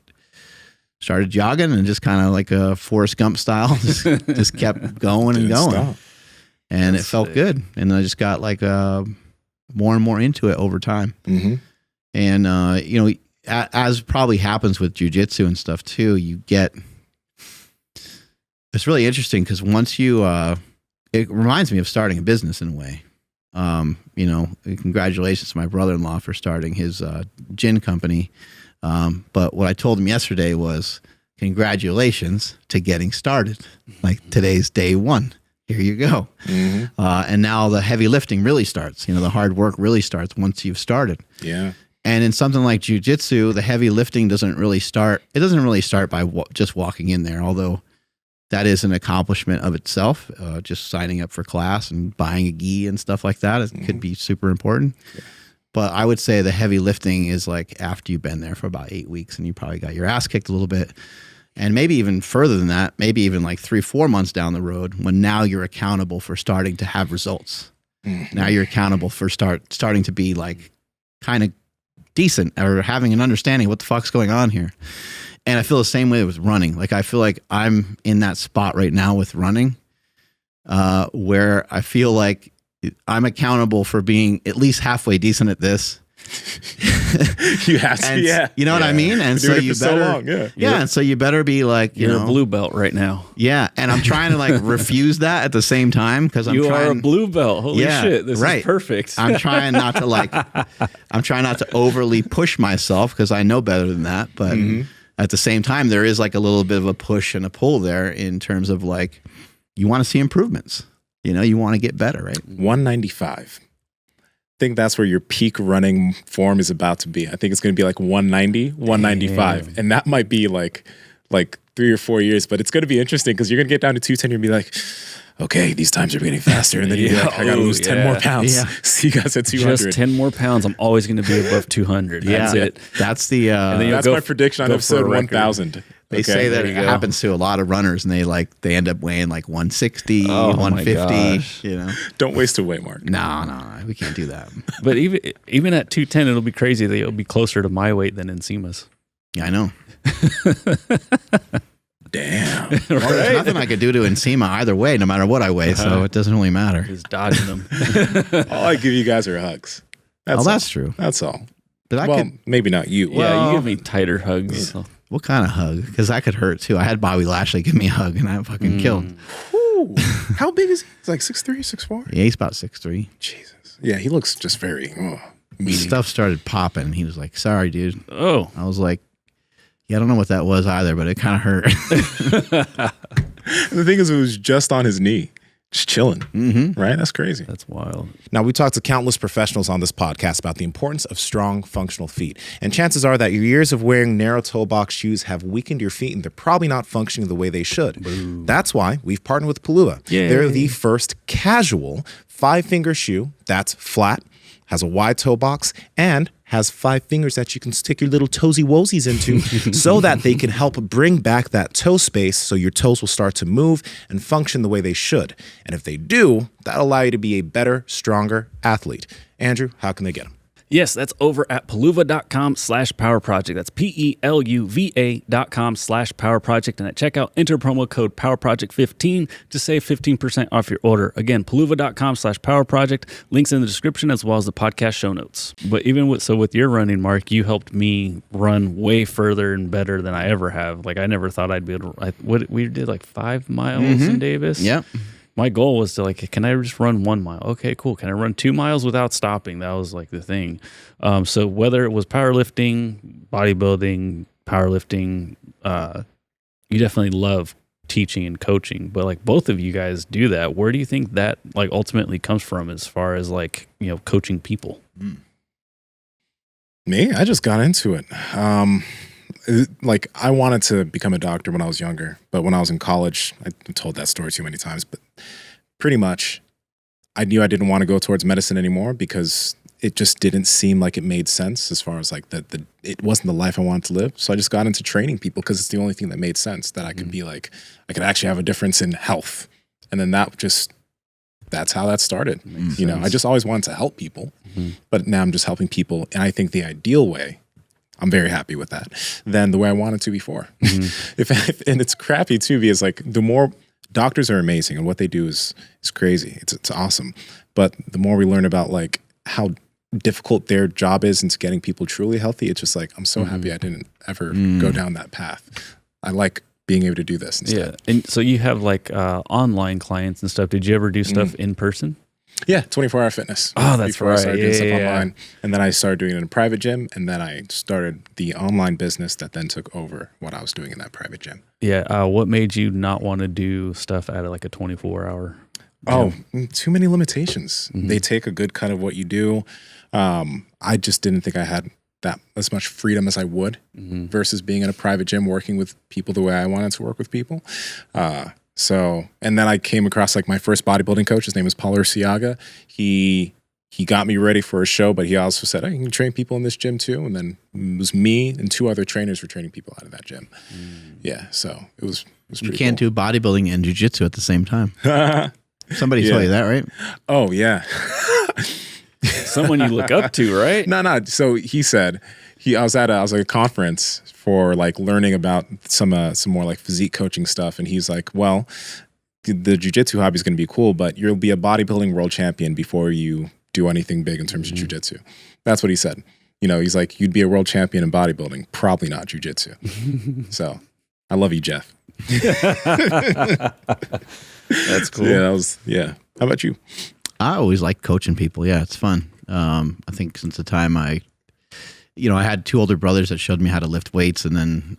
started jogging and just kind of like a Forrest Gump style, just kept going and going. Stop. And it felt good. And I just got like more and more into it over time. And, as probably happens with jujitsu and stuff too, it's really interesting because once it reminds me of starting a business in a way. Congratulations to my brother-in-law for starting his gin company. But what I told him yesterday was, congratulations to getting started. Like, today's day one. Here you go. And now the heavy lifting really starts. The hard work really starts once you've started. Yeah. And in something like jiu-jitsu, the heavy lifting doesn't really start. It doesn't really start by just walking in there, although that is an accomplishment of itself. Just signing up for class and buying a gi and stuff like that could be super important. Yeah. But I would say the heavy lifting is like after you've been there for about 8 weeks and you probably got your ass kicked a little bit. And maybe even further than that, maybe even like 3-4 months down the road, when now you're accountable for starting to have results. Now you're accountable for starting to be like kind of decent or having an understanding of what the fuck's going on here. And I feel the same way with running. Like, I feel like I'm in that spot right now with running where I feel like I'm accountable for being at least halfway decent at this. You have to, yeah. You know what I mean? And so you better, and so you better be like, you're a blue belt right now. Yeah, and I'm trying to like refuse that at the same time because you are a blue belt. Holy shit, this is perfect. I'm trying not to overly push myself because I know better than that. But at the same time, there is like a little bit of a push and a pull there in terms of like, you want to see improvements. You want to get better, right? 195. I think that's where your peak running form is about to be. I think it's going to be like 190, 195. Damn. And that might be like 3 or 4 years, but it's going to be interesting because you're going to get down to 210 and be like, okay, these times are getting faster. And then you're like, I got to lose 10 more pounds. Yeah. See you guys at 200. Just 10 more pounds. I'm always going to be above 200. That's it. That's the, that's my prediction on episode 1000. They say that it happens to a lot of runners, and they end up weighing like 160, 150. Don't waste a weight, Mark. No, we can't do that. But even at 210, it'll be crazy that it'll be closer to my weight than Nsima's. Yeah, I know. Damn. Well, there's nothing I could do to Nsima either way, no matter what I weigh, so it doesn't really matter. Just dodging them. All I give you guys are hugs. That's true. That's all. But maybe not you. Yeah, you give me tighter hugs. Yeah. What kind of hug? Because that could hurt too. I had Bobby Lashley give me a hug and I fucking killed. Whoa. How big is he? He's like 6'3", 6'4"? Yeah, he's about 6'3". Jesus. Yeah, he looks just very meaty. Stuff started popping. He was like, sorry, dude. Oh. I was like, yeah, I don't know what that was either, but it kind of hurt. And the thing is, it was just on his knee. Just chilling, right? That's crazy. That's wild. Now, we talked to countless professionals on this podcast about the importance of strong, functional feet. And chances are that your years of wearing narrow toe box shoes have weakened your feet and they're probably not functioning the way they should. Boo. That's why we've partnered with Palua. Yay. They're the first casual 5-finger shoe that's flat, has a wide toe box, and has 5 fingers that you can stick your little toesy woesies into so that they can help bring back that toe space so your toes will start to move and function the way they should. And if they do, that'll allow you to be a better, stronger athlete. Andrew, how can they get them? Yes, that's over at peluva.com/power project. That's PELUVA.com/power project. And at checkout, enter promo code PowerProject15 to save 15% off your order. Again, peluva.com/power project. Links in the description as well as the podcast show notes. But even with your running, Mark, you helped me run way further and better than I ever have. Like I never thought I'd be able to. We did like 5 miles in Davis. Yep. My goal was to can I just run 1 mile? Okay, cool. Can I run 2 miles without stopping? That was like the thing. So whether it was powerlifting, bodybuilding, powerlifting, you definitely love teaching and coaching, but like both of you guys do that. Where do you think that like ultimately comes from as far as like, coaching people? Me? I just got into it. Like I wanted to become a doctor when I was younger, but when I was in college, I told that story too many times, but pretty much I knew I didn't want to go towards medicine anymore because it just didn't seem like it made sense as far as like it wasn't the life I wanted to live. So I just got into training people because it's the only thing that made sense that I could be like, I could actually have a difference in health. And then that's how that started. I just always wanted to help people, but now I'm just helping people. And I think the ideal way, I'm very happy with that, than the way I wanted to before. And it's crappy too, because like the more doctors are amazing and what they do is crazy. It's awesome. But the more we learn about like how difficult their job is into getting people truly healthy, it's just like, I'm so happy I didn't ever go down that path. I like being able to do this instead. Yeah. And so you have like online clients and stuff. Did you ever do stuff in person? Yeah, 24-hour fitness. Oh, that's before right. I started doing stuff online. And then I started doing it in a private gym, and then I started the online business that then took over what I was doing in that private gym. Yeah. What made you not want to do stuff at like a 24-hour gym? Oh, too many limitations. They take a good cut of what you do. I just didn't think I had that as much freedom as I would versus being in a private gym working with people the way I wanted to work with people. And then I came across like my first bodybuilding coach. His name was Paul Urciaga. He got me ready for a show, but he also said, you can train people in this gym too. And then it was me and 2 other trainers were training people out of that gym. Yeah, so it was pretty You can't do bodybuilding and jiu-jitsu at the same time. Somebody told you that, right? Oh, yeah. Someone you look up to, right? No. So he said, I was at a conference for like learning about some more like physique coaching stuff, and he's like, well, the jiu-jitsu hobby is going to be cool, but you'll be a bodybuilding world champion before you do anything big in terms of jiu-jitsu. That's what he said. He's like, you'd be a world champion in bodybuilding, probably not jiu-jitsu. So I love you, Jeff. That's cool. Yeah. How about you? I always like coaching people. Yeah, it's fun. I think since the time I had 2 older brothers that showed me how to lift weights, and then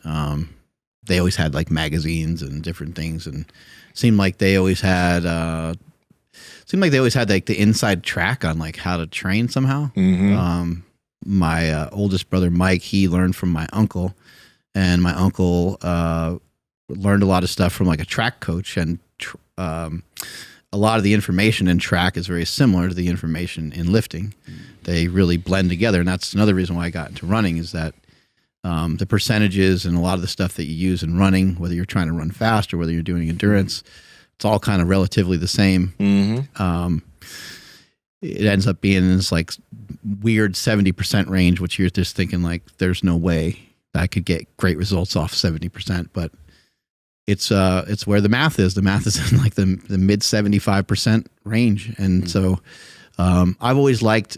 they always had like magazines and different things, and seemed like they always had like the inside track on like how to train somehow. My oldest brother Mike, he learned from my uncle, and my uncle learned a lot of stuff from like a track coach, and a lot of the information in track is very similar to the information in lifting. They really blend together, and that's another reason why I got into running, is that the percentages and a lot of the stuff that you use in running, whether you're trying to run fast or whether you're doing endurance, it's all kind of relatively the same. It ends up being in this like weird 70% range, which you're just thinking like, there's no way that I could get great results off 70%, but it's where the math is. The math is in like the mid 75% range. And so I've always liked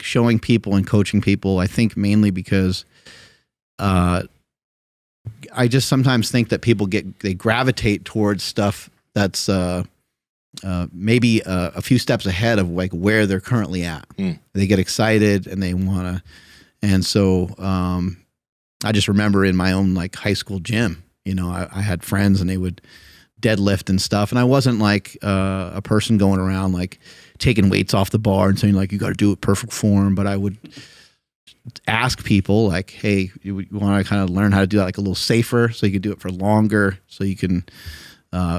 showing people and coaching people, I think mainly because I just sometimes think that people they gravitate towards stuff that's maybe a few steps ahead of like where they're currently at. They get excited and they want to. And so I just remember in my own like high school gym, you know, I had friends and they would deadlift and stuff. And I wasn't like a person going around like taking weights off the bar and saying like, you got to do it perfect form. But I would ask people like, hey, you want to kind of learn how to do that like a little safer so you can do it for longer, so you can,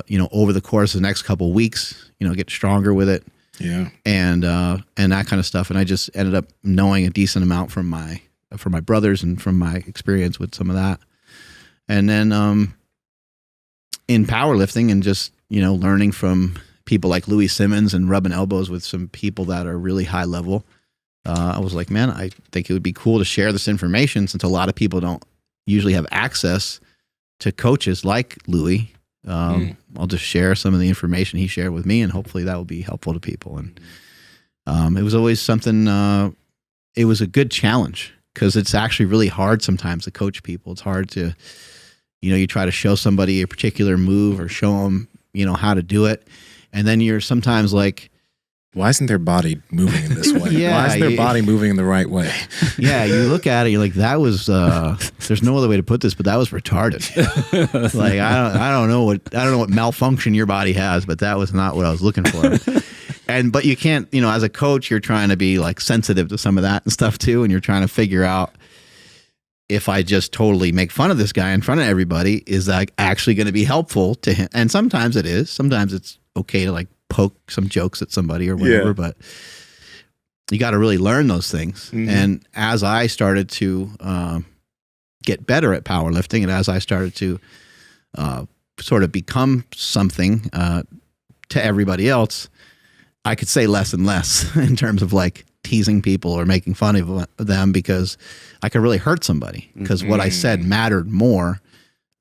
you know, over the course of the next couple of weeks, you know, get stronger with it. Yeah. And that kind of stuff. And I just ended up knowing a decent amount from my brothers and from my experience with some of that. And then in powerlifting and just, you know, learning from people like Louis Simmons and rubbing elbows with some people that are really high level, I was like, man, I think it would be cool to share this information, since a lot of people don't usually have access to coaches like Louis. I'll just share some of the information he shared with me, and hopefully that will be helpful to people. And it was always something, it was a good challenge, because it's actually really hard sometimes to coach people. It's hard to, you know, you try to show somebody a particular move or show them, you know, how to do it. And then you're sometimes like, why isn't their body moving in this way? Yeah, why isn't their body moving in the right way? Yeah, you look at it, you're like, that was, there's no other way to put this, but that was retarded. Like, I don't know what malfunction your body has, but that was not what I was looking for. But you can't, you know, as a coach, you're trying to be like sensitive to some of that and stuff too. And you're trying to figure out, if I just totally make fun of this guy in front of everybody, is that actually going to be helpful to him? And sometimes it is. Sometimes it's okay to like poke some jokes at somebody or whatever, but you got to really learn those things. And as I started to get better at powerlifting, and as I started to sort of become something to everybody else, I could say less and less in terms of like teasing people or making fun of them, because I could really hurt somebody, because what I said mattered more.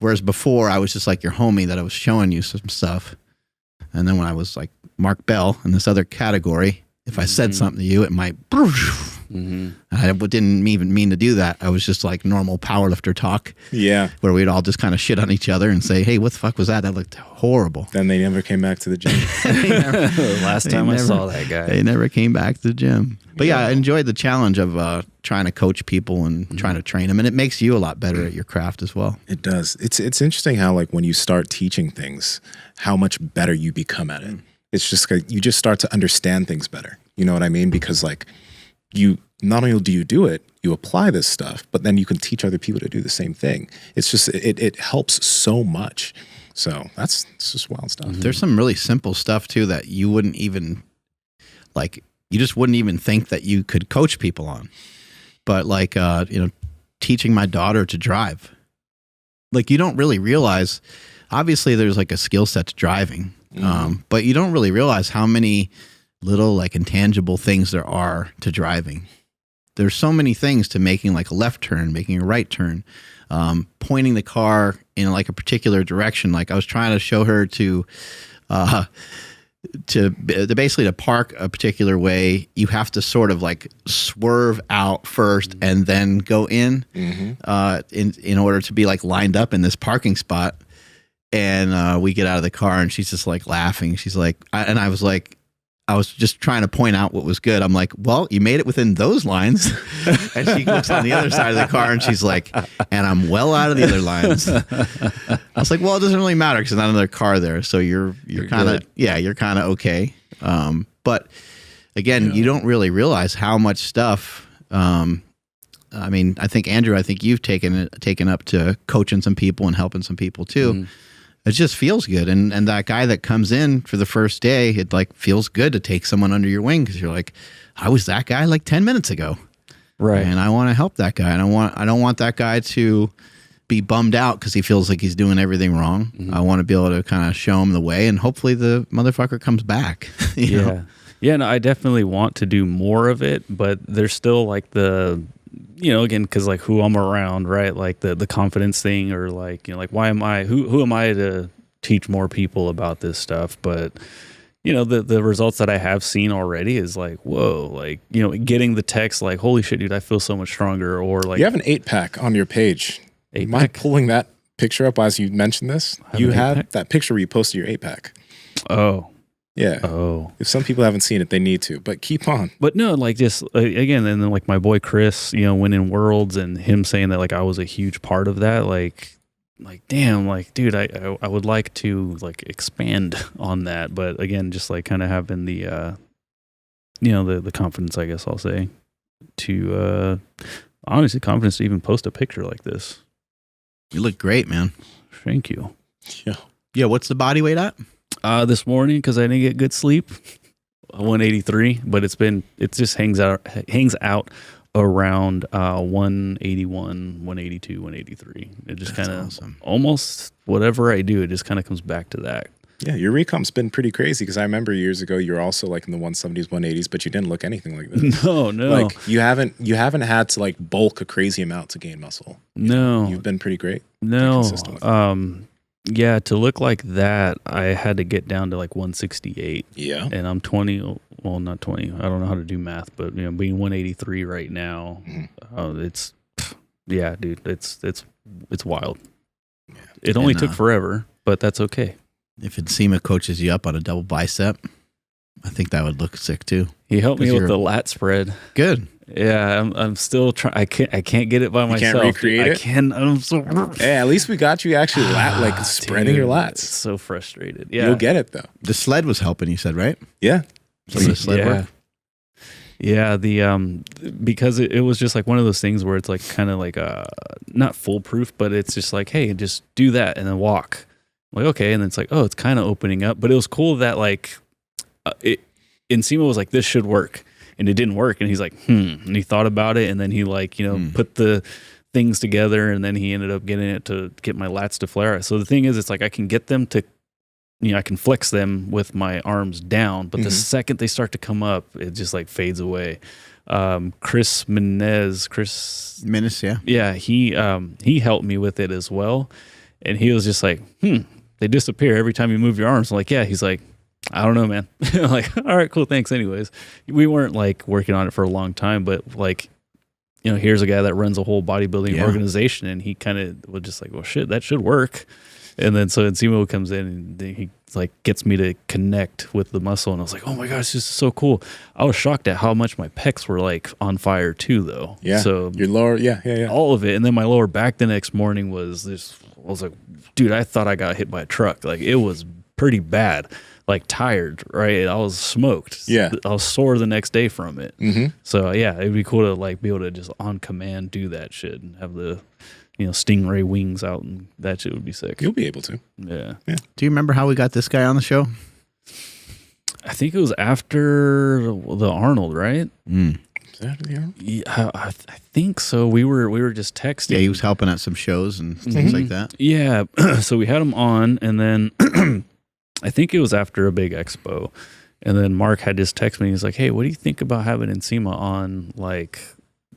Whereas before I was just like your homie that I was showing you some stuff. And then when I was like Mark Bell in this other category, if I said something to you, it might, I didn't even mean to do that. I was just like normal powerlifter talk. Yeah. Where we'd all just kind of shit on each other and say, hey, what the fuck was that? That looked horrible. Then they never came back to the gym. Last time I saw that guy. They never came back to the gym. But yeah, I enjoyed the challenge of trying to coach people and trying to train them. And it makes you a lot better at your craft as well. It does. It's interesting how like when you start teaching things, how much better you become at it. It's just like you just start to understand things better. You know what I mean? Because like you, not only do you do it, you apply this stuff, but then you can teach other people to do the same thing. It's just, it helps so much. So it's just wild stuff. There's some really simple stuff too that you wouldn't even like, you just wouldn't even think that you could coach people on. But like, you know, teaching my daughter to drive, like you don't really realize, obviously there's like a skill set to driving, but you don't really realize how many little like intangible things there are to driving. There's so many things to making like a left turn, making a right turn, pointing the car in like a particular direction. Like I was trying to show her to basically to park a particular way, you have to sort of like swerve out first and then go in order to be like lined up in this parking spot. And we get out of the car and she's just like laughing. She's like, I was just trying to point out what was good. I'm like, well, you made it within those lines. And she looks on the other side of the car and she's like, and I'm well out of the other lines. I was like, well, it doesn't really matter because there's not another car there. So you're kind of, you're kind of okay. But again, you don't really realize how much stuff, I mean, I think Andrew, you've taken up to coaching some people and helping some people too. It just feels good. And that guy that comes in for the first day, it like feels good to take someone under your wing, because you're like, I was that guy like 10 minutes ago. Right. And I want to help that guy. And I don't want that guy to be bummed out because he feels like he's doing everything wrong. I want to be able to kind of show him the way, and hopefully the motherfucker comes back. You know? Yeah, no, I definitely want to do more of it, but there's still like the, you know, again, because like who I'm around, right? Like the confidence thing, or like, you know, like who am I to teach more people about this stuff? But you know, the results that I have seen already is like, whoa, like, you know, getting the text like, holy shit, dude, I feel so much stronger. Or like, you have an 8-pack on your page. Am I pulling that picture up as you mentioned this? You had that picture where you posted your 8-pack. Oh. Yeah. Oh. If some people haven't seen it, they need to. But keep on. But no, like just again, and then like my boy Chris, winning worlds, and him saying that like I was a huge part of that, like damn, like dude, I would like to like expand on that, but again, just like kind of having the the confidence, I guess I'll say, to honestly confidence to even post a picture like this. You look great, man. Thank you. Yeah. What's the body weight at? This morning, because I didn't get good sleep, 183, but it just hangs out around 181, 182, 183. It just kind of awesome. Almost whatever I do, it just kind of comes back to that. Yeah, your recomp's been pretty crazy because I remember years ago you were also like in the 170s, 180s, but you didn't look anything like this. No. Like you haven't had to like bulk a crazy amount to gain muscle. No. You've been pretty great. No. Pretty consistent with it. Yeah, to look like that, I had to get down to like 168. Yeah. And I'm 20, well, not 20. I don't know how to do math, but being 183 right now, it's dude, it's wild. Yeah. It only took forever, but that's okay. If Nsima coaches you up on a double bicep, I think that would look sick too. He helped me with the lat spread. Good. Yeah, I'm still trying. I can't get it by myself. You can't recreate it? I can. I'm so. Hey, at least we got you actually spreading your lats. So frustrated. Yeah, you'll get it though. The sled was helping. You said, right? Yeah. Some of the sled work. Yeah, because it was just like one of those things where it's like kind of like not foolproof, but it's just like, hey, just do that and then walk. I'm like, okay, and then it's like, oh, it's kind of opening up, but it was cool that like Nsima was like, this should work. And it didn't work. And he's like, And he thought about it. And then he like, put the things together. And then he ended up getting it to get my lats to flare out. So the thing is, it's like I can get them to, I can flex them with my arms down. But the second they start to come up, it just like fades away. Chris Menes, yeah. Yeah, he helped me with it as well. And he was just like, they disappear every time you move your arms. I'm like, yeah. He's like, I don't know, man. Like, all right, cool, thanks. Anyways, we weren't like working on it for a long time, but like, here's a guy that runs a whole bodybuilding organization, and he kind of was just like, well, shit, that should work. And then so Nsima comes in and he like gets me to connect with the muscle, and I was like, oh my gosh, this is so cool. I was shocked at how much my pecs were like on fire too, though. Yeah. So your lower, yeah, all of it, and then my lower back the next morning was this. I was like, dude, I thought I got hit by a truck. Like it was pretty bad. Like tired, right? I was smoked. Yeah. I was sore the next day from it. Mm-hmm. So yeah, it'd be cool to like be able to just on command do that shit and have the stingray wings out, and that shit would be sick. You'll be able to. Yeah. Do you remember how we got this guy on the show? I think it was after the Arnold, right? Is that after the Arnold? Yeah, I think so. We were just texting. Yeah, he was helping at some shows and things like that. Yeah. So we had him on, and then I think it was after a big expo, and then Mark had just texted me. He's like, "Hey, what do you think about having Nsima on like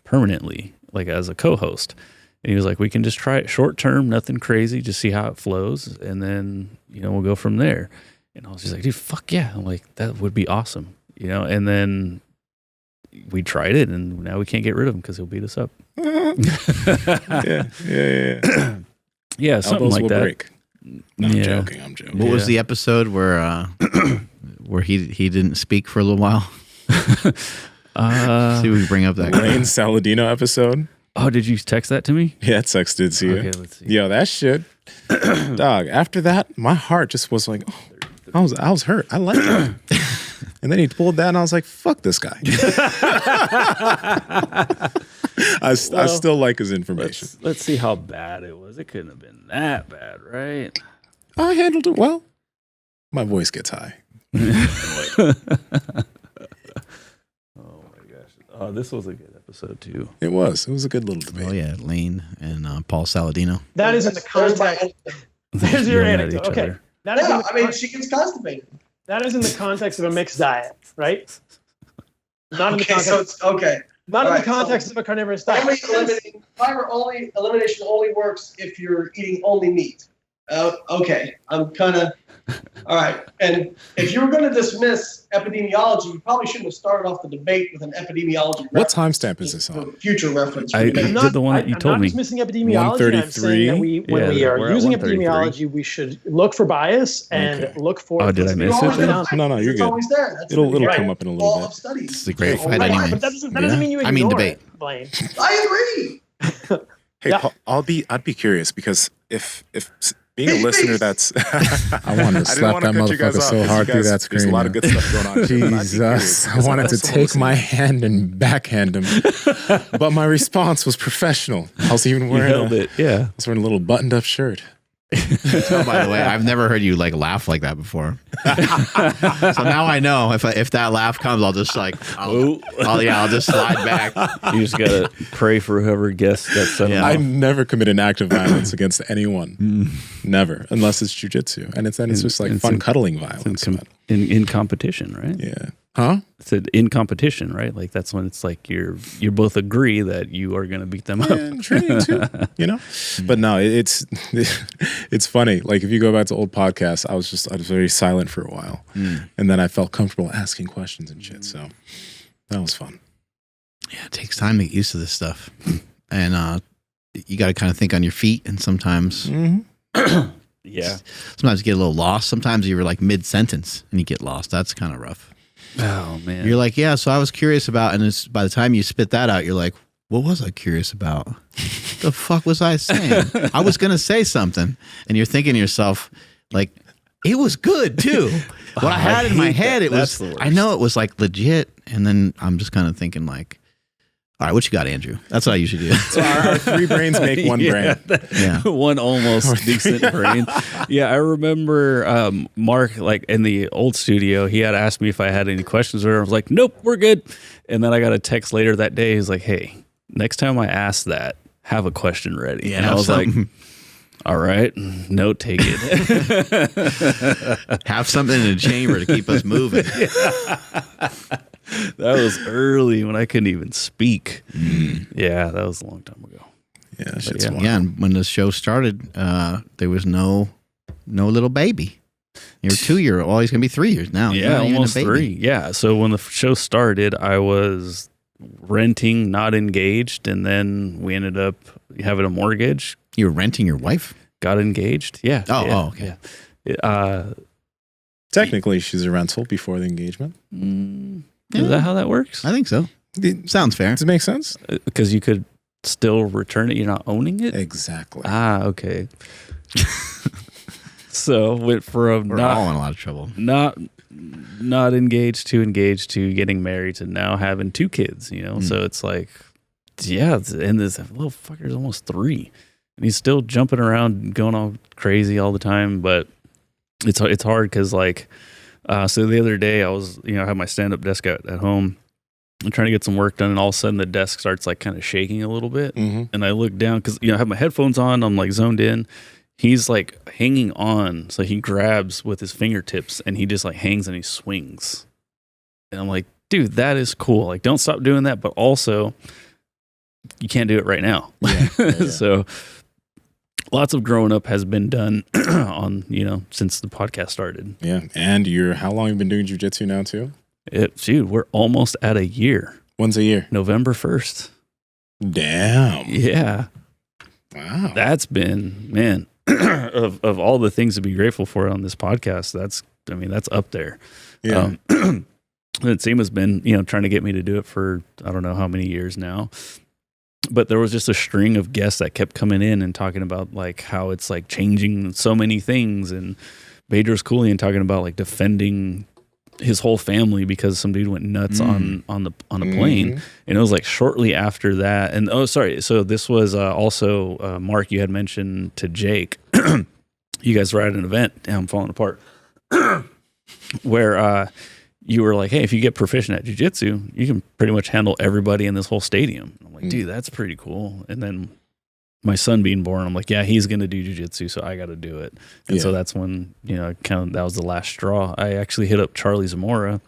permanently, like as a co-host?" And he was like, "We can just try it short term, nothing crazy, just see how it flows, and then we'll go from there." And I was just like, "Dude, fuck yeah!" I'm like, "That would be awesome," And then we tried it, and now we can't get rid of him because he'll beat us up. Yeah. Yeah, something Elbows like will that. break. No, I'm joking. What was the episode where he didn't speak for a little while? See, we bring up that Wayne Saladino episode. Oh, did you text that to me? Yeah, it texted to you. Okay, let's see. Yo, that shit, dog. After that, my heart just was like, I was hurt. I liked it. And then he pulled that, and I was like, fuck this guy. I still like his information. Let's see how bad it was. It couldn't have been that bad, right? I handled it well. My voice gets high. Oh my gosh. Oh, this was a good episode too. It was a good little debate. Oh yeah, Lane and Paul Saladino. That is in the context. There's your anecdote. Okay. Other. That is she gets constipated. That is in the context of a mixed diet, right? Not in the context. Not in the context of a carnivorous diet. Elimination only works if you're eating only meat. Okay, I'm kind of all right. And if you were going to dismiss epidemiology, you probably shouldn't have started off the debate with an epidemiology. What timestamp is this on? Future reference. I did the one that you told me. I'm not dismissing epidemiology. I'm saying that when we are using epidemiology, we should look for bias and look for. Oh, did I miss it? No, you're good. It's always there. It'll come up in a little bit. Studies. It's a great fight anyway. But that doesn't mean you ignore debate. it, Blaine. I agree. Hey, Paul, I'd be curious because if being a listener, that's I wanted to slap that motherfucker so hard through that screen. There's a lot of good stuff going on. Jesus, I wanted to take my hand and backhand him, but my response was professional. I was even wearing I was wearing a little buttoned-up shirt. Oh, by the way, I've never heard you like laugh like that before. So now I know if that laugh comes, I'll just like, I'll just slide back. You just gotta pray for whoever guessed that sentence. I never commit an act of violence against anyone, never, unless it's jujitsu, and it's just like fun cuddling violence. In competition, right? Yeah. Huh? It's in competition, right? Like that's when it's like you both agree that you are going to beat them up. And training too, you know. But no, it's funny. Like if you go back to old podcasts, I was very silent for a while, and then I felt comfortable asking questions and shit. So that was fun. Yeah, it takes time to get used to this stuff, and you got to kind of think on your feet, and sometimes. Yeah. Sometimes you get a little lost. Sometimes you're like mid-sentence and you get lost. That's kind of rough. Oh, man. You're like, yeah, so I was curious about, and by the time you spit that out, you're like, what was I curious about? The fuck was I saying? I was going to say something. And you're thinking to yourself, like, it was good too. What I had in my head, it was, I know it was like legit. And then I'm just kind of thinking like, all right, what you got, Andrew? That's what I usually do. So our three brains make one brain. One almost decent brain. Yeah, I remember Mark, like in the old studio, he had asked me if I had any questions. Or I was like, nope, we're good. And then I got a text later that day. He's like, hey, next time I ask that, have a question ready. Yeah, and I was like, all right, note taken. Have something in the chamber to keep us moving. That was early when I couldn't even speak. Yeah, that was a long time ago. Yeah, and when the show started, there was no little baby. You're 2 years. Oh, he's gonna be 3 years now. Yeah, almost 3. Yeah. So when the show started, I was renting, not engaged, and then we ended up having a mortgage. You were renting your wife? Got engaged. Yeah. Oh, okay. Yeah. Technically, she's a rental before the engagement. Is that how that works? I think so. Sounds fair. Does it make sense? Because you could still return it. You're not owning it? Exactly. Okay. So went from We're all in a lot of trouble. Not engaged to getting married to now having 2 kids, you know? So it's like, yeah, and this little fucker's almost 3. And he's still jumping around, going all crazy all the time. But it's hard because like, so the other day I was, I had my stand-up desk at home. I'm trying to get some work done, and all of a sudden the desk starts like kind of shaking a little bit. And I look down because I have my headphones on. I'm like zoned in. He's like hanging on, so he grabs with his fingertips and he just like hangs and he swings. And I'm like, dude, that is cool. Like, don't stop doing that, but also you can't do it right now. Yeah. So lots of growing up has been done on, since the podcast started. Yeah. And how long have you been doing jiu-jitsu now too? Dude, we're almost at a year. When's a year? November 1st. Damn. Yeah. Wow. That's been, man, of all the things to be grateful for on this podcast, that's up there. Yeah. Nsima's been, trying to get me to do it for, I don't know how many years now. But there was just a string of guests that kept coming in and talking about like how it's like changing so many things, and Bedros Keuilian talking about like defending his whole family because some dude went nuts on a plane. And it was like shortly after that. And so this was also Mark, you had mentioned to Jake, you guys were at an event. Damn, I'm falling apart. Where you were like, hey, if you get proficient at jiu-jitsu, you can pretty much handle everybody in this whole stadium. I'm like, dude, that's pretty cool. And then my son being born, I'm like, yeah, he's going to do jiu-jitsu, so I got to do it. And so that's when, that was the last straw. I actually hit up Charlie Zamora.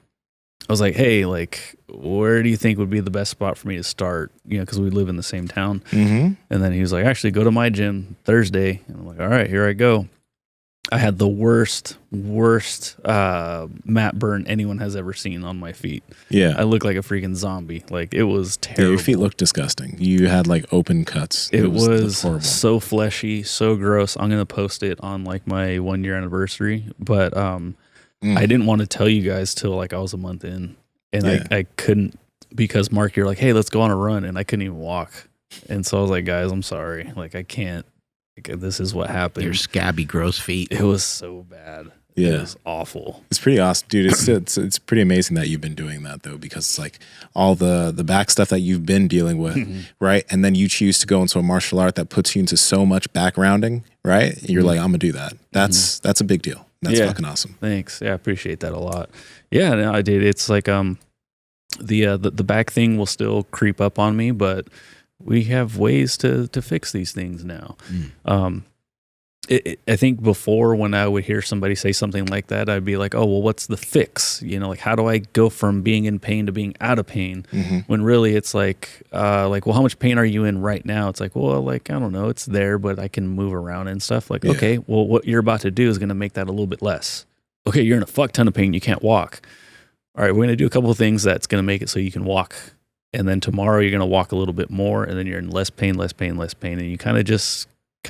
I was like, hey, like, where do you think would be the best spot for me to start? Because we live in the same town. And then he was like, actually, go to my gym Thursday. And I'm like, all right, here I go. I had the worst mat burn anyone has ever seen on my feet. Yeah. I looked like a freaking zombie. Like, it was terrible. Yeah, your feet looked disgusting. You had like open cuts. It was horrible. So fleshy, so gross. I'm gonna post it on like my 1 year anniversary, but I didn't want to tell you guys till like I was a month in, and I couldn't, because Mark, you're like, hey, let's go on a run, and I couldn't even walk, and so I was like, guys, I'm sorry, like I can't. Like, this is what happened. Your scabby, gross feet. It was so bad. Yeah. It was awful. It's pretty awesome, dude. It's pretty amazing that you've been doing that, though, because it's like all the back stuff that you've been dealing with, right? And then you choose to go into a martial art that puts you into so much backgrounding, right? You're like, I'm gonna do that. That's a big deal. That's fucking awesome. Thanks. Yeah, I appreciate that a lot. Yeah, no, I did. It's like the back thing will still creep up on me, but we have ways to fix these things now. I think before, when I would hear somebody say something like that, I'd be like, oh, well, what's the fix? You know, like, how do I go from being in pain to being out of pain? When really it's like, well, how much pain are you in right now? It's like, well, like, I don't know, it's there, but I can move around and stuff. Like, okay, well, what you're about to do is going to make that a little bit less. Okay, you're in a fuck ton of pain, you can't walk. All right, we're going to do a couple of things that's going to make it so you can walk. And then tomorrow you're going to walk a little bit more, and then you're in less pain, and you kind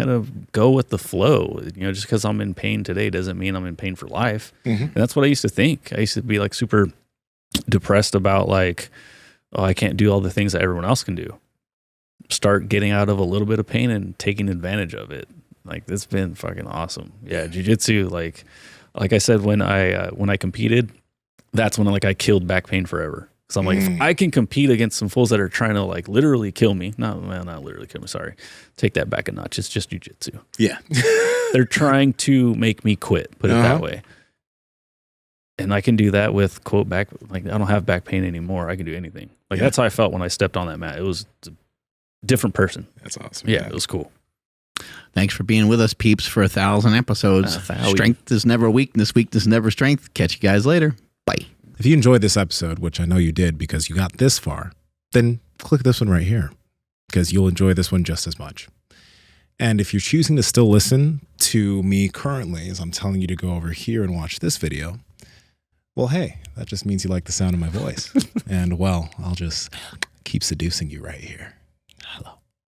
of go with the flow. You know, just because I'm in pain today doesn't mean I'm in pain for life. And that's what I used to think. I used to be like super depressed about like, oh, I can't do all the things that everyone else can do. Start getting out of a little bit of pain and taking advantage of it. Like, it's been fucking awesome. Yeah, jiu-jitsu, like I said, when I competed, that's when I killed back pain forever. So I'm like, if I can compete against some fools that are trying to like literally kill me, not literally kill me, sorry. Take that back a notch. It's just jiu-jitsu. Yeah. They're trying to make me quit, put it that way. And I can do that with, quote, back, like, I don't have back pain anymore. I can do anything. Like, that's how I felt when I stepped on that mat. It was a different person. That's awesome. Yeah, it was cool. Thanks for being with us, peeps, for 1,000 episodes. Strength is never weakness. Weakness is never strength. Catch you guys later. Bye. If you enjoyed this episode, which I know you did because you got this far, then click this one right here because you'll enjoy this one just as much. And if you're choosing to still listen to me currently, as I'm telling you to go over here and watch this video, well, hey, that just means you like the sound of my voice. And, well, I'll just keep seducing you right here. Hello.